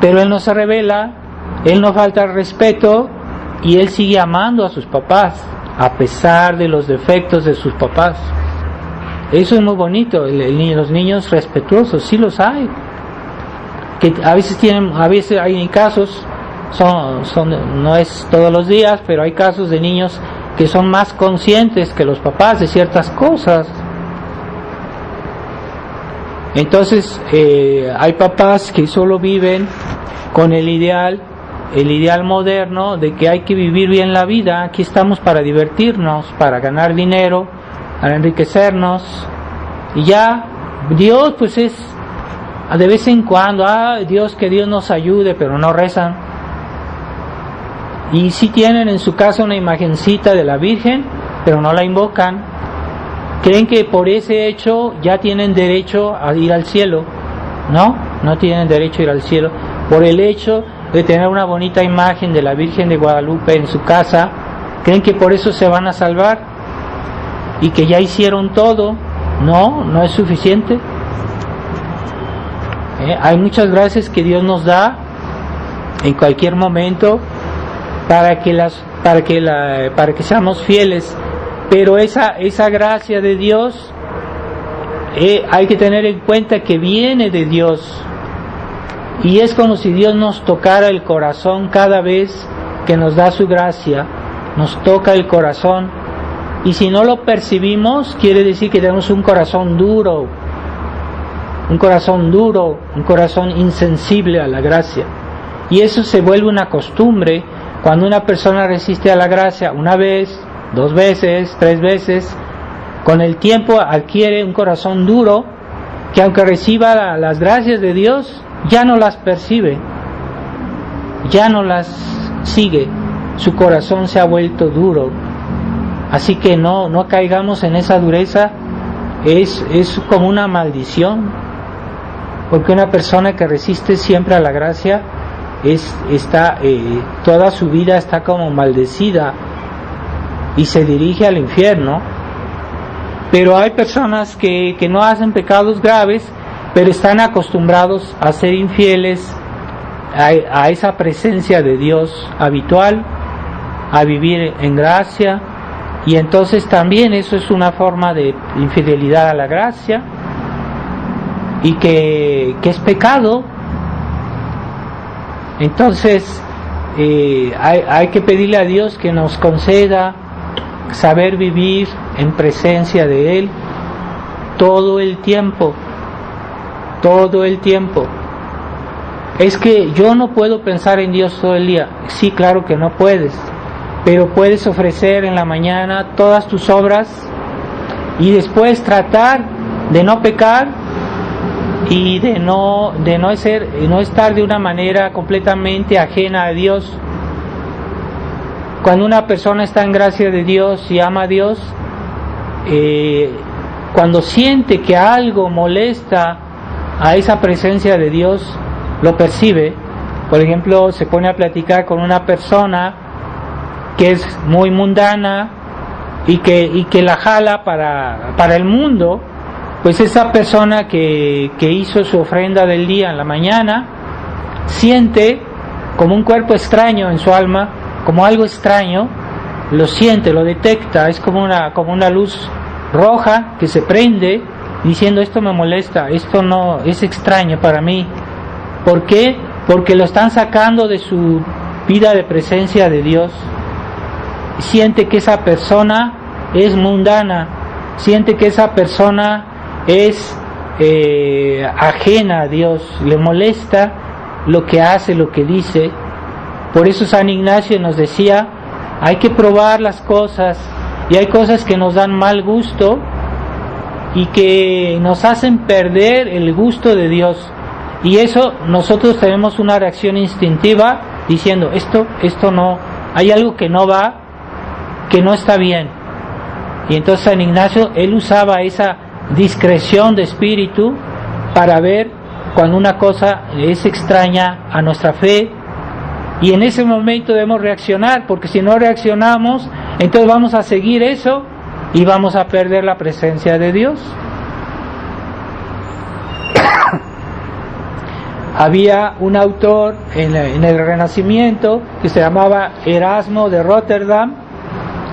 pero él no se rebela, él no falta al respeto, y él sigue amando a sus papás a pesar de los defectos de sus papás. Eso es muy bonito. Los niños respetuosos, sí los hay, que a veces hay casos, no es todos los días, pero hay casos de niños que son más conscientes que los papás de ciertas cosas. Entonces hay papás que solo viven con el ideal moderno de que hay que vivir bien la vida. Aquí estamos para divertirnos, para ganar dinero, para enriquecernos, y ya Dios pues es de vez en cuando, Dios, que Dios nos ayude, pero no rezan. Y sí tienen en su casa una imagencita de la Virgen, pero no la invocan. Creen que por ese hecho ya tienen derecho a ir al cielo. No tienen derecho a ir al cielo. Por el hecho de tener una bonita imagen de la Virgen de Guadalupe en su casa, creen que por eso se van a salvar, y que ya hicieron todo. No es suficiente. Hay muchas gracias que Dios nos da en cualquier momento para que seamos fieles, pero esa gracia de Dios hay que tener en cuenta que viene de Dios, y es como si Dios nos tocara el corazón cada vez que nos da su gracia. Nos toca el corazón, y si no lo percibimos, quiere decir que tenemos un corazón duro, un corazón insensible a la gracia. Y eso se vuelve una costumbre. Cuando una persona resiste a la gracia una vez, 2 veces, 3 veces, con el tiempo adquiere un corazón duro, que aunque reciba las gracias de Dios, ya no las percibe, ya no las sigue. Su corazón se ha vuelto duro. Así que no caigamos en esa dureza. Es como una maldición, porque una persona que resiste siempre a la gracia toda su vida está como maldecida y se dirige al infierno. Pero hay personas que no hacen pecados graves, pero están acostumbrados a ser infieles a esa presencia de Dios habitual, a vivir en gracia, y entonces también eso es una forma de infidelidad a la gracia, y que es pecado. Entonces hay que pedirle a Dios que nos conceda saber vivir en presencia de Él todo el tiempo. Todo el tiempo. Es que yo no puedo pensar en Dios todo el día. Sí, claro que no puedes, pero puedes ofrecer en la mañana todas tus obras y después tratar de no pecar y de no estar de una manera completamente ajena a Dios. Cuando una persona está en gracia de Dios y ama a Dios, cuando siente que algo molesta a esa presencia de Dios, lo percibe. Por ejemplo, se pone a platicar con una persona que es muy mundana y que la jala para el mundo, pues esa persona que hizo su ofrenda del día en la mañana siente como un cuerpo extraño en su alma, como algo extraño, lo siente, lo detecta, es como una luz roja que se prende diciendo: esto me molesta, esto no es extraño para mí. ¿Por qué? Porque lo están sacando de su vida de presencia de Dios. Siente que esa persona es mundana, siente que esa persona es ajena a Dios, le molesta lo que hace, lo que dice. Por eso San Ignacio nos decía: hay que probar las cosas, y hay cosas que nos dan mal gusto y que nos hacen perder el gusto de Dios, y eso nosotros tenemos una reacción instintiva diciendo: esto no, hay algo que no va, que no está bien. Y entonces San Ignacio, él usaba esa discreción de espíritu para ver cuando una cosa es extraña a nuestra fe, y en ese momento debemos reaccionar, porque si no reaccionamos, entonces vamos a seguir eso y vamos a perder la presencia de Dios. Había un autor en el Renacimiento que se llamaba Erasmo de Rotterdam,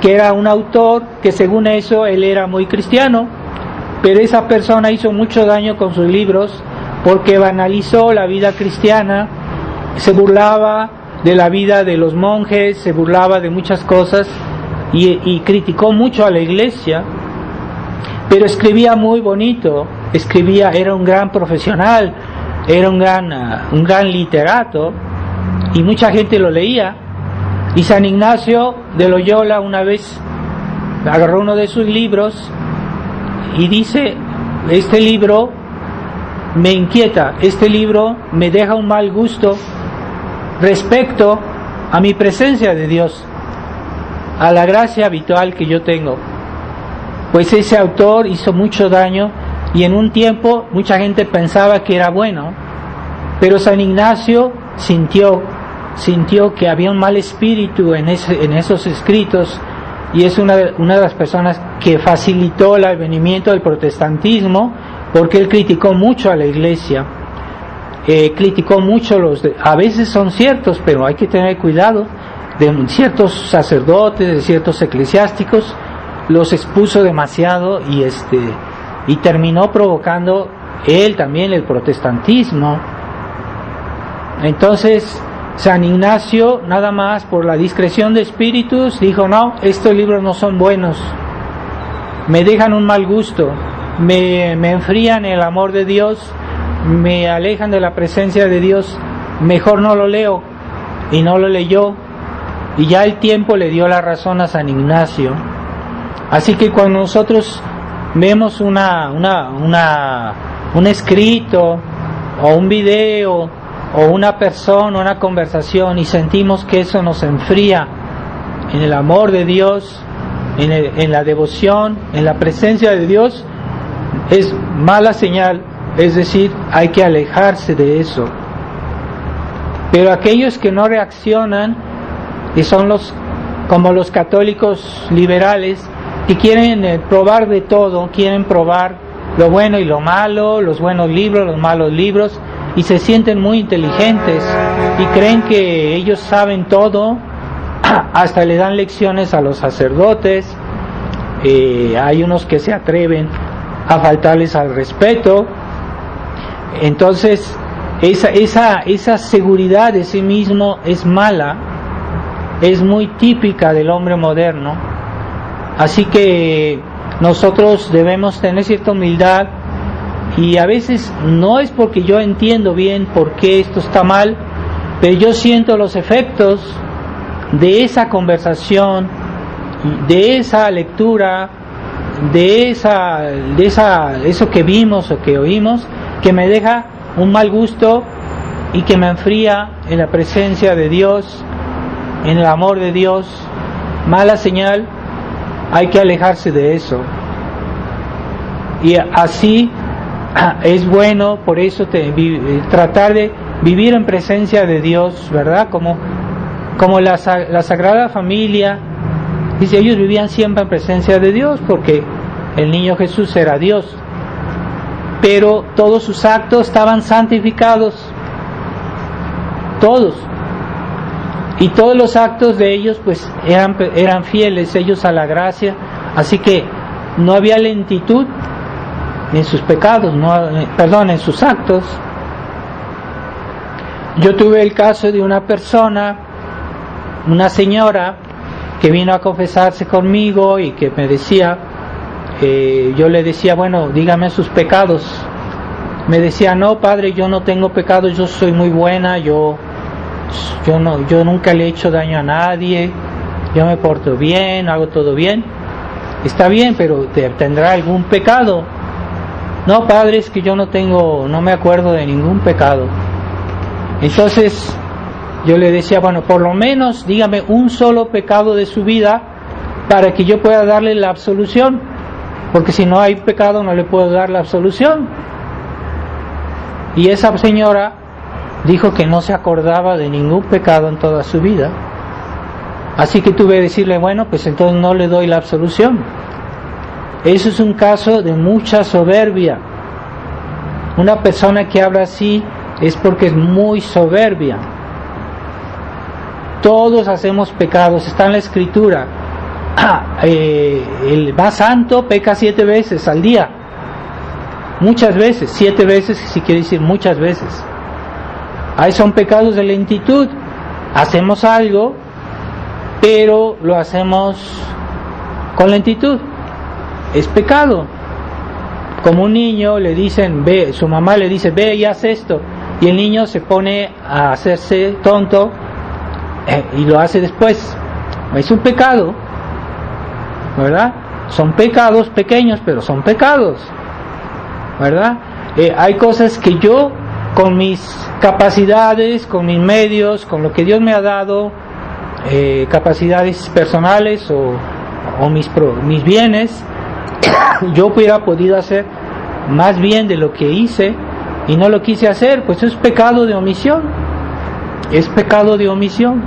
que era un autor que, según eso, él era muy cristiano, pero esa persona hizo mucho daño con sus libros porque banalizó la vida cristiana, se burlaba de la vida de los monjes, se burlaba de muchas cosas y criticó mucho a la iglesia, pero escribía muy bonito, era un gran profesional, era un gran literato, y mucha gente lo leía. Y San Ignacio de Loyola una vez agarró uno de sus libros y dice: este libro me inquieta, este libro me deja un mal gusto respecto a mi presencia de Dios, a la gracia habitual que yo tengo. Pues ese autor hizo mucho daño, y en un tiempo mucha gente pensaba que era bueno, pero San Ignacio sintió que había un mal espíritu en esos escritos, y es una de las personas que facilitó el advenimiento del protestantismo, porque él criticó mucho a la iglesia, criticó mucho a veces son ciertos, pero hay que tener cuidado, de ciertos sacerdotes, de ciertos eclesiásticos, los expuso demasiado y terminó provocando él también el protestantismo. Entonces San Ignacio, nada más por la discreción de espíritus, dijo: no, estos libros no son buenos, me dejan un mal gusto, me enfrían el amor de Dios, me alejan de la presencia de Dios, mejor no lo leo. Y no lo leyó, y ya el tiempo le dio la razón a San Ignacio. Así que cuando nosotros vemos un escrito o un video o una persona, una conversación, y sentimos que eso nos enfría en el amor de Dios, en la devoción, en la presencia de Dios, es mala señal, es decir, hay que alejarse de eso. Pero aquellos que no reaccionan, y son como los católicos liberales, que quieren probar de todo, quieren probar lo bueno y lo malo, los buenos libros, los malos libros, y se sienten muy inteligentes y creen que ellos saben todo, hasta le dan lecciones a los sacerdotes. Hay unos que se atreven a faltarles al respeto. Entonces esa seguridad de sí mismo es mala, es muy típica del hombre moderno, Así que nosotros debemos tener cierta humildad, y a veces no es porque yo entiendo bien por qué esto está mal, pero yo siento los efectos de esa conversación, de esa lectura, de eso que vimos o que oímos, que me deja un mal gusto y que me enfría en la presencia de Dios, en el amor de Dios. Mala señal, hay que alejarse de eso. Y así es bueno, por eso tratar de vivir en presencia de Dios, ¿verdad? Como la Sagrada Familia dice, ellos vivían siempre en presencia de Dios porque el niño Jesús era Dios, pero todos sus actos estaban santificados, todos, y todos los actos de ellos pues eran fieles ellos a la gracia, así que no había lentitud en sus pecados, en sus actos. Yo tuve el caso de una persona, una señora que vino a confesarse conmigo y que me decía, yo le decía, bueno, dígame sus pecados. Me decía, no, padre, yo no tengo pecados, yo soy muy buena, yo nunca le he hecho daño a nadie, yo me porto bien, hago todo bien. Está bien, pero ¿tendrá algún pecado? No, padre, es que yo no me acuerdo de ningún pecado. Entonces yo le decía, bueno, por lo menos dígame un solo pecado de su vida para que yo pueda darle la absolución, porque si no hay pecado no le puedo dar la absolución. Y esa señora dijo que no se acordaba de ningún pecado en toda su vida. Así que tuve que decirle, bueno, pues entonces no le doy la absolución. Eso es un caso de mucha soberbia. Una persona que habla así es porque es muy soberbia. Todos hacemos pecados, está en la Escritura. El más santo peca 7 veces al día. Muchas veces, 7 veces, si quiere decir muchas veces. Ahí son pecados de lentitud. Hacemos algo, pero lo hacemos con lentitud. Es pecado. Como un niño le dicen, ve, su mamá le dice, ve y haz esto, y el niño se pone a hacerse tonto y lo hace después. Es un pecado, ¿verdad? Son pecados pequeños, pero son pecados, ¿verdad? Hay cosas que yo, con mis capacidades, con mis medios, con lo que Dios me ha dado, capacidades personales o mis bienes, yo hubiera podido hacer más bien de lo que hice y no lo quise hacer, pues es pecado de omisión. Es pecado de omisión.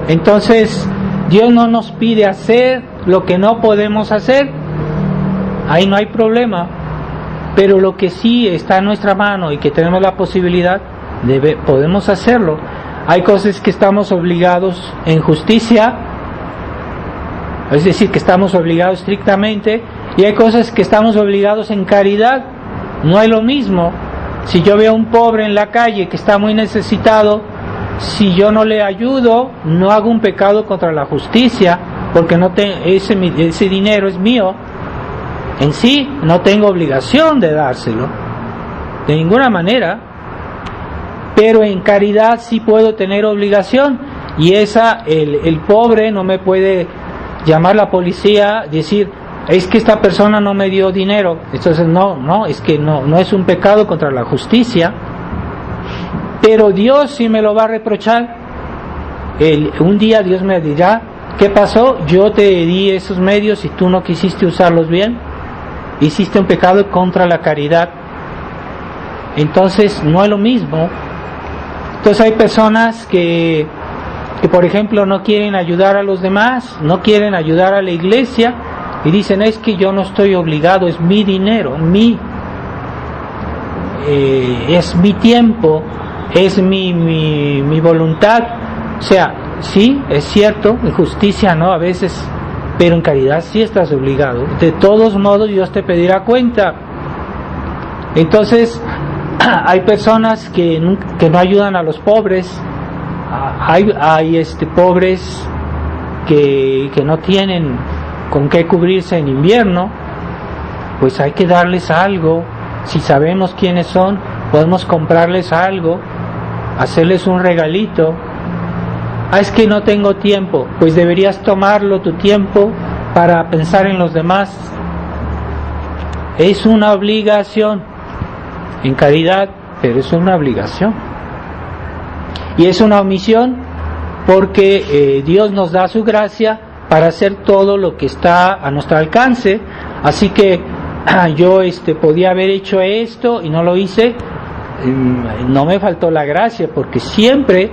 Entonces Dios no nos pide hacer lo que no podemos hacer, ahí no hay problema, pero lo que sí está en nuestra mano y que tenemos la posibilidad podemos hacerlo. Hay cosas que estamos obligados en justicia, es decir, que estamos obligados estrictamente, y hay cosas que estamos obligados en caridad. No es lo mismo. Si yo veo a un pobre en la calle que está muy necesitado, si yo no le ayudo, no hago un pecado contra la justicia, porque ese dinero es mío. En sí, no tengo obligación de dárselo, de ninguna manera, pero en caridad sí puedo tener obligación, y el pobre no me puede llamar la policía, decir, es que esta persona no me dio dinero. Entonces es que no es un pecado contra la justicia, pero Dios sí me lo va a reprochar. Un día Dios me dirá, ¿qué pasó? Yo te di esos medios y tú no quisiste usarlos bien, hiciste un pecado contra la caridad. Entonces no es lo mismo. Entonces hay personas que por ejemplo no quieren ayudar a los demás, no quieren ayudar a la iglesia, y dicen, es que yo no estoy obligado, es mi dinero, es mi tiempo, es mi voluntad. O sea, sí, es cierto, en justicia no a veces, pero en caridad sí estás obligado. De todos modos Dios te pedirá cuenta. Entonces hay personas que no ayudan a los pobres. Hay pobres que no tienen con qué cubrirse en invierno, pues hay que darles algo. Si sabemos quiénes son, podemos comprarles algo, hacerles un regalito. Es que no tengo tiempo. Pues deberías tomarlo tu tiempo para pensar en los demás. Es una obligación, en caridad, pero es una obligación. Y es una omisión porque Dios nos da su gracia para hacer todo lo que está a nuestro alcance. Así que yo podía haber hecho esto y no lo hice. No me faltó la gracia, porque siempre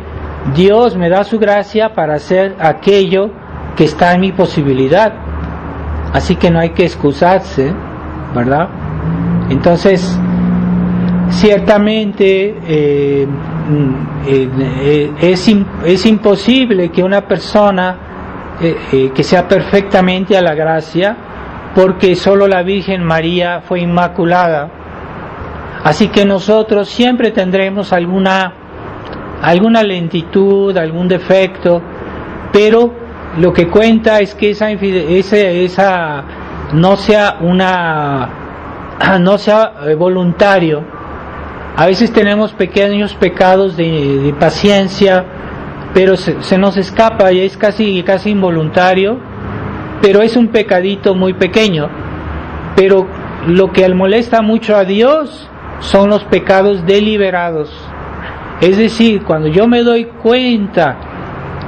Dios me da su gracia para hacer aquello que está en mi posibilidad. Así que no hay que excusarse, ¿verdad? Entonces, ciertamente es imposible que una persona que sea perfectamente a la gracia, porque solo la Virgen María fue inmaculada. Así que nosotros siempre tendremos alguna lentitud, algún defecto, pero lo que cuenta es que esa no sea voluntario. A veces tenemos pequeños pecados de paciencia, pero se nos escapa y es casi involuntario, pero es un pecadito muy pequeño. Pero lo que molesta mucho a Dios son los pecados deliberados. Es decir, cuando yo me doy cuenta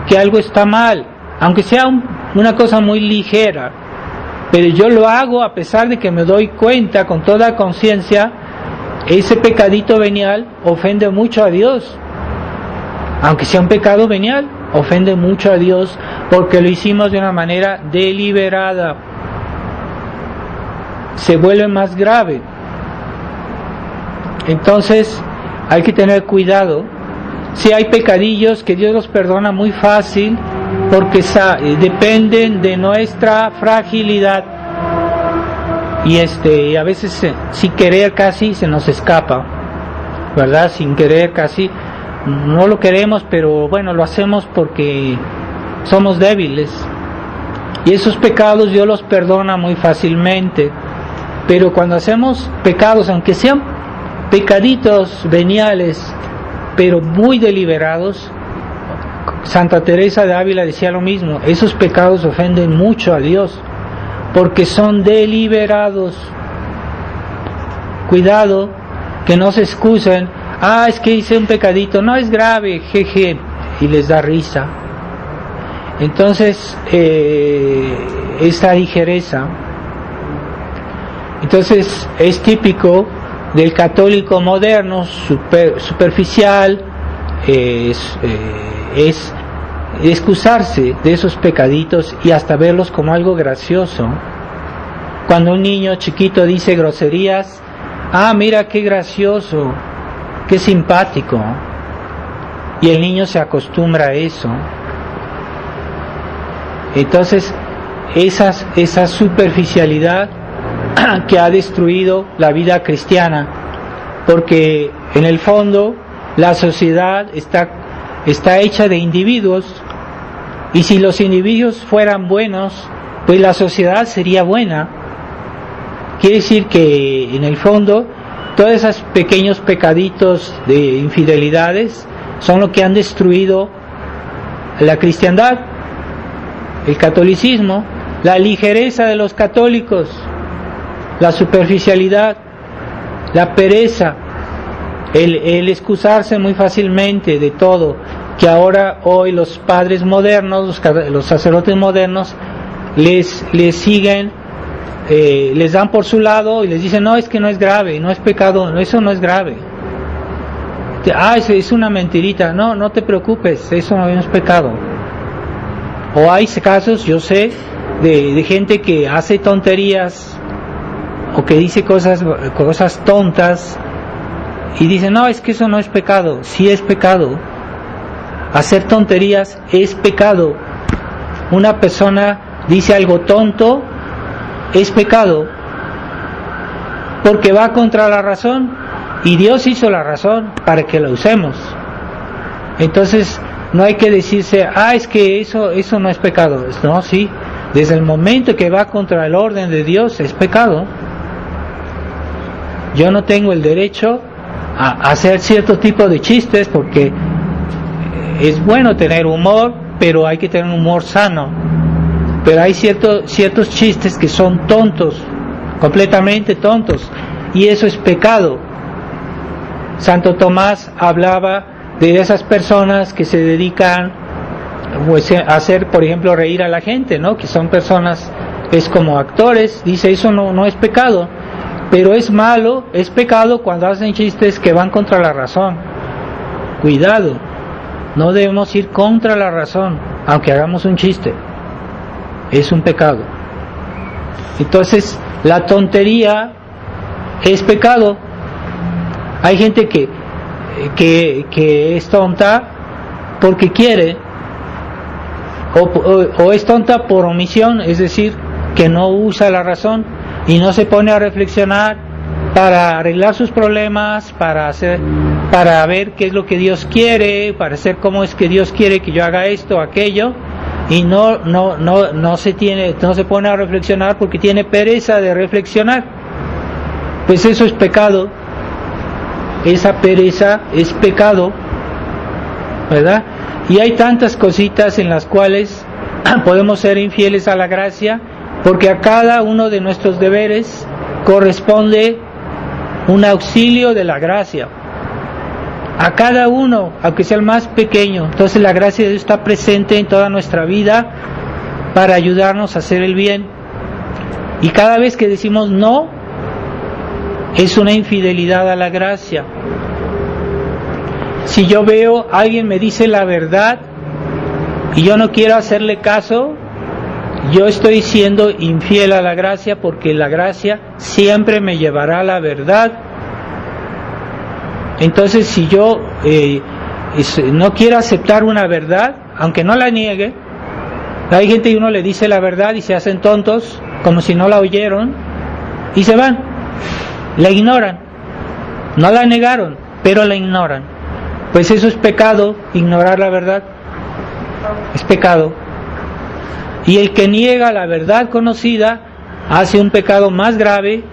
que algo está mal, aunque sea una cosa muy ligera, pero yo lo hago a pesar de que me doy cuenta con toda conciencia, ese pecadito venial ofende mucho a Dios. Aunque sea un pecado venial, ofende mucho a Dios porque lo hicimos de una manera deliberada. Se vuelve más grave. Entonces hay que tener cuidado. Si hay pecadillos que Dios los perdona muy fácil, porque dependen de nuestra fragilidad, y a veces sin querer casi se nos escapa, ¿verdad? Sin querer casi, no lo queremos, pero bueno, lo hacemos porque somos débiles, y esos pecados Dios los perdona muy fácilmente. Pero cuando hacemos pecados, aunque sean pecaditos veniales, pero muy deliberados, Santa Teresa de Ávila decía lo mismo: esos pecados ofenden mucho a Dios porque son deliberados. Cuidado que no se excusen: es que hice un pecadito, no es grave, jeje, y les da risa. Entonces esta ligereza, entonces es típico del católico moderno, superficial, es excusarse de esos pecaditos y hasta verlos como algo gracioso. Cuando un niño chiquito dice groserías, mira qué gracioso, qué simpático, y el niño se acostumbra a eso. Entonces esa superficialidad que ha destruido la vida cristiana, porque en el fondo la sociedad está hecha de individuos, y si los individuos fueran buenos, pues la sociedad sería buena. Quiere decir que en el fondo todos esos pequeños pecaditos de infidelidades son lo que han destruido la cristiandad, el catolicismo, la ligereza de los católicos, la superficialidad, la pereza, el excusarse muy fácilmente de todo, que hoy los padres modernos, los sacerdotes modernos les siguen, les dan por su lado y les dicen: no, es que no es grave, no es pecado, eso no es grave. Es una mentirita, no te preocupes, eso no es pecado. O hay casos, yo sé, de gente que hace tonterías o que dice cosas tontas y dice: no, es que eso no es pecado. Sí es pecado. Hacer tonterías es pecado. Una persona dice algo tonto, es pecado, porque va contra la razón, y Dios hizo la razón para que la usemos. Entonces no hay que decirse, es que eso no es pecado. No, sí, desde el momento que va contra el orden de Dios es pecado. Yo no tengo el derecho a hacer cierto tipo de chistes, porque es bueno tener humor, pero hay que tener un humor sano. Pero hay ciertos chistes que son tontos, completamente tontos, y eso es pecado. Santo Tomás hablaba de esas personas que se dedican a hacer, por ejemplo, reír a la gente, ¿no? Que son personas, es como actores. Dice, eso no es pecado, pero es malo, es pecado cuando hacen chistes que van contra la razón. Cuidado, no debemos ir contra la razón, aunque hagamos un chiste. Es un pecado. Entonces, la tontería es pecado. Hay gente que es tonta porque quiere, o es tonta por omisión, es decir, que no usa la razón y no se pone a reflexionar para arreglar sus problemas, para ver qué es lo que Dios quiere, para hacer cómo es que Dios quiere que yo haga esto o aquello, y no se pone a reflexionar porque tiene pereza de reflexionar. Pues eso es pecado. Esa pereza es pecado, ¿verdad? Y hay tantas cositas en las cuales podemos ser infieles a la gracia, porque a cada uno de nuestros deberes corresponde un auxilio de la gracia. A cada uno, aunque sea el más pequeño. Entonces la gracia de Dios está presente en toda nuestra vida para ayudarnos a hacer el bien. Y cada vez que decimos no, es una infidelidad a la gracia. Si yo veo a alguien me dice la verdad y yo no quiero hacerle caso, yo estoy siendo infiel a la gracia, porque la gracia siempre me llevará a la verdad. Entonces, si yo no quiero aceptar una verdad, aunque no la niegue, hay gente que uno le dice la verdad y se hacen tontos, como si no la oyeron, y se van, la ignoran, no la negaron, pero la ignoran. Pues eso es pecado, ignorar la verdad, es pecado. Y el que niega la verdad conocida hace un pecado más grave,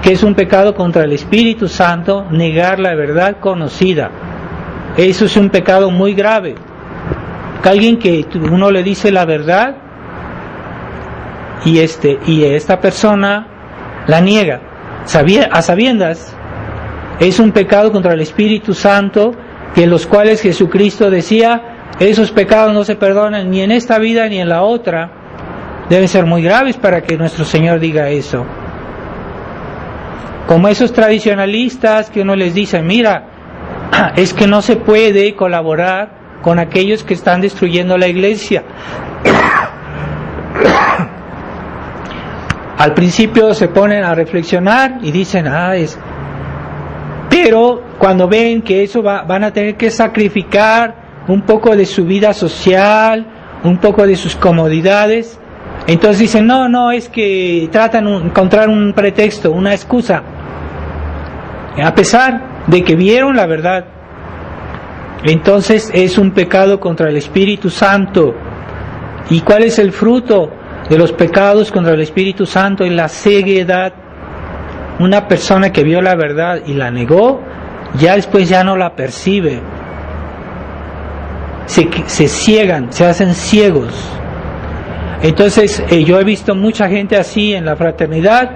que es un pecado contra el Espíritu Santo, negar la verdad conocida. Eso es un pecado muy grave. Que alguien que uno le dice la verdad y esta persona la niega a sabiendas, es un pecado contra el Espíritu Santo, que los cuales Jesucristo decía, esos pecados no se perdonan ni en esta vida ni en la otra. Deben ser muy graves para que nuestro Señor diga eso. Como esos tradicionalistas que uno les dice, mira, es que no se puede colaborar con aquellos que están destruyendo la iglesia. Al principio se ponen a reflexionar y dicen, pero cuando ven que eso van a tener que sacrificar un poco de su vida social, un poco de sus comodidades, entonces dicen, no, es que tratan de encontrar un pretexto, una excusa, a pesar de que vieron la verdad. Entonces es un pecado contra el Espíritu Santo. ¿Y cuál es el fruto de los pecados contra el Espíritu Santo? Es la ceguedad. Una persona que vio la verdad y la negó, ya después ya no la percibe. Se ciegan, se hacen ciegos. Entonces yo he visto mucha gente así en la fraternidad,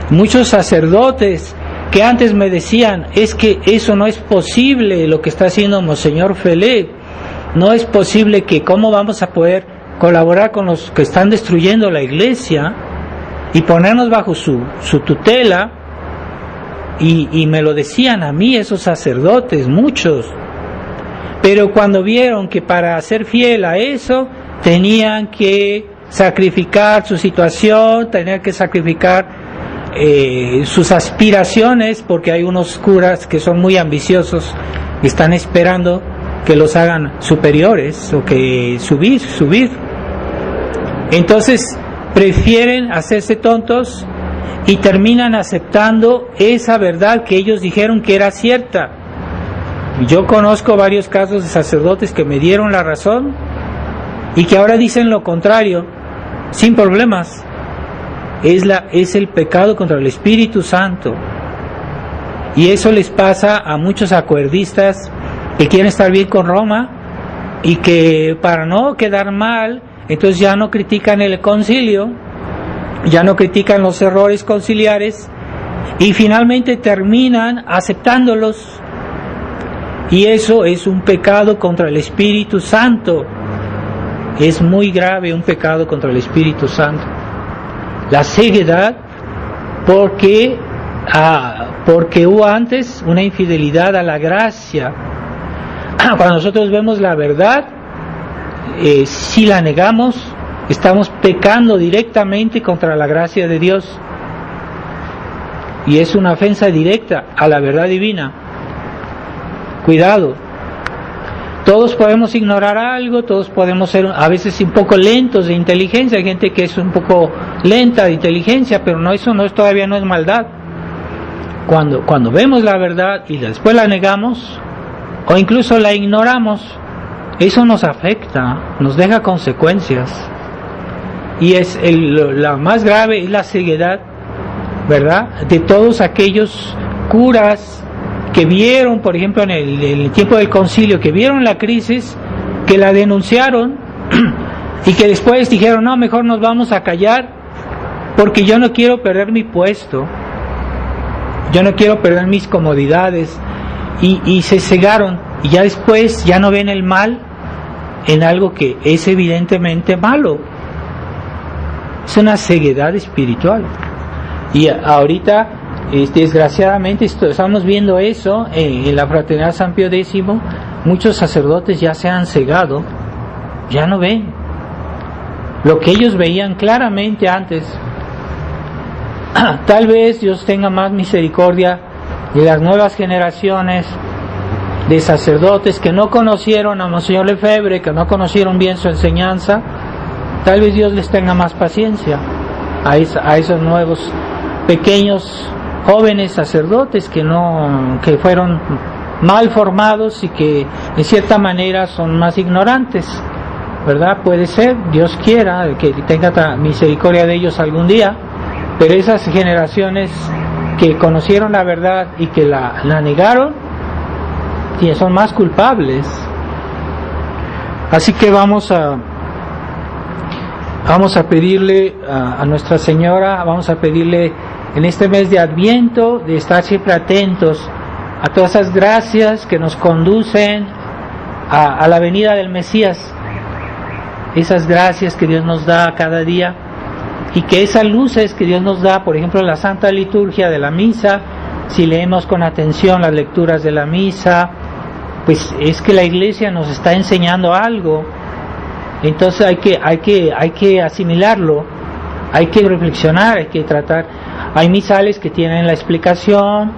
muchos sacerdotes que antes me decían, es que eso no es posible lo que está haciendo Monseñor Felé, no es posible, que cómo vamos a poder colaborar con los que están destruyendo la iglesia y ponernos bajo su tutela. Y me lo decían a mí esos sacerdotes, muchos. Pero cuando vieron que para ser fiel a eso tenían que sacrificar su situación, tenían que sacrificar sus aspiraciones, porque hay unos curas que son muy ambiciosos, que están esperando que los hagan superiores o que subir. Entonces prefieren hacerse tontos y terminan aceptando esa verdad que ellos dijeron que era cierta. Yo conozco varios casos de sacerdotes que me dieron la razón y que ahora dicen lo contrario, sin problemas. Es el pecado contra el Espíritu Santo. Y eso les pasa a muchos acuerdistas que quieren estar bien con Roma y que para no quedar mal, entonces ya no critican el concilio, ya no critican los errores conciliares y finalmente terminan aceptándolos. Y eso es un pecado contra el Espíritu Santo. Es muy grave un pecado contra el Espíritu Santo. La ceguedad porque hubo antes una infidelidad a la gracia. Cuando nosotros vemos la verdad, si la negamos, estamos pecando directamente contra la gracia de Dios. Y es una ofensa directa a la verdad divina. Cuidado. Todos podemos ignorar algo, todos podemos ser a veces un poco lentos de inteligencia. Hay gente que es un poco lenta de inteligencia, pero todavía no es maldad. Cuando vemos la verdad y después la negamos o incluso la ignoramos, eso nos afecta, nos deja consecuencias. Y la más grave es la ceguedad, ¿verdad? De todos aquellos curas que vieron, por ejemplo, en el tiempo del concilio, que vieron la crisis, que la denunciaron y que después dijeron, no, mejor nos vamos a callar porque yo no quiero perder mi puesto, yo no quiero perder mis comodidades, y se cegaron, y ya después ya no ven el mal en algo que es evidentemente malo. Es una ceguedad espiritual. Y ahorita desgraciadamente estamos viendo eso en la Fraternidad San Pío X. Muchos sacerdotes ya se han cegado, ya no ven lo que ellos veían claramente antes. Tal vez Dios tenga más misericordia de las nuevas generaciones de sacerdotes que no conocieron a Monseñor Lefebvre, que no conocieron bien su enseñanza. Tal vez Dios les tenga más paciencia a esos nuevos pequeños jóvenes sacerdotes que fueron mal formados y que en cierta manera son más ignorantes, ¿verdad? Puede ser, Dios quiera que tenga misericordia de ellos algún día, pero esas generaciones que conocieron la verdad y que la negaron, son más culpables. Así que vamos a pedirle a Nuestra Señora, vamos a pedirle en este mes de Adviento de estar siempre atentos a todas esas gracias que nos conducen a la venida del Mesías, esas gracias que Dios nos da cada día, y que esas luces que Dios nos da, por ejemplo, en la Santa Liturgia de la Misa, si leemos con atención las lecturas de la Misa, pues es que la Iglesia nos está enseñando algo. Entonces hay que asimilarlo, hay que reflexionar, hay que tratar. Hay misales que tienen la explicación,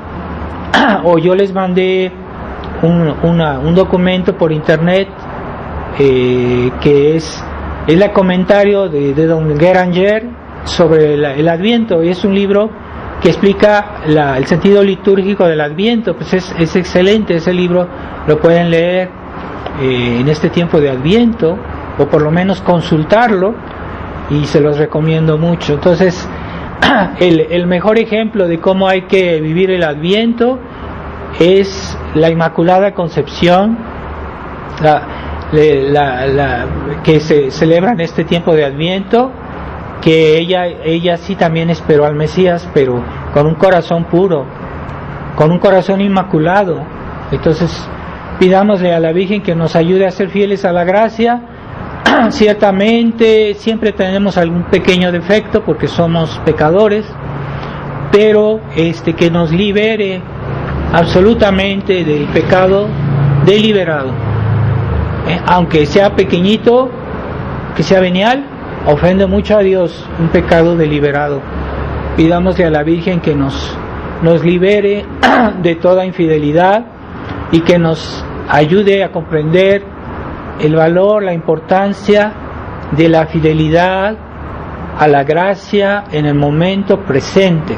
o yo les mandé un documento por internet que es el comentario de don Geranger sobre el Adviento, y es un libro que explica el sentido litúrgico del Adviento. Pues es excelente ese libro, lo pueden leer en este tiempo de Adviento, o por lo menos consultarlo, y se los recomiendo mucho. Entonces, el mejor ejemplo de cómo hay que vivir el Adviento es la Inmaculada Concepción, que se celebra en este tiempo de Adviento, que ella sí también esperó al Mesías, pero con un corazón puro, con un corazón inmaculado. Entonces, pidámosle a la Virgen que nos ayude a ser fieles a la gracia. Ciertamente siempre tenemos algún pequeño defecto porque somos pecadores, pero que nos libere absolutamente del pecado deliberado, aunque sea pequeñito, que sea venial, ofende mucho a Dios un pecado deliberado. Pidámosle a la Virgen que nos libere de toda infidelidad y que nos ayude a comprender el valor, la importancia de la fidelidad a la gracia en el momento presente,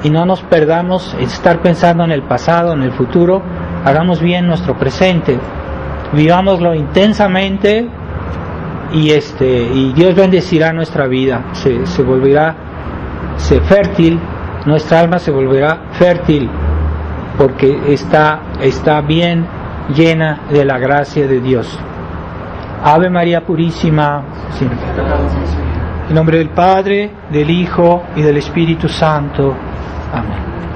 y no nos perdamos en estar pensando en el pasado, en el futuro, hagamos bien nuestro presente, vivámoslo intensamente y Dios bendecirá nuestra vida, se volverá fértil, nuestra alma se volverá fértil porque está bien llena de la gracia de Dios. Ave María Purísima. Sí. En nombre del Padre, del Hijo y del Espíritu Santo. Amén.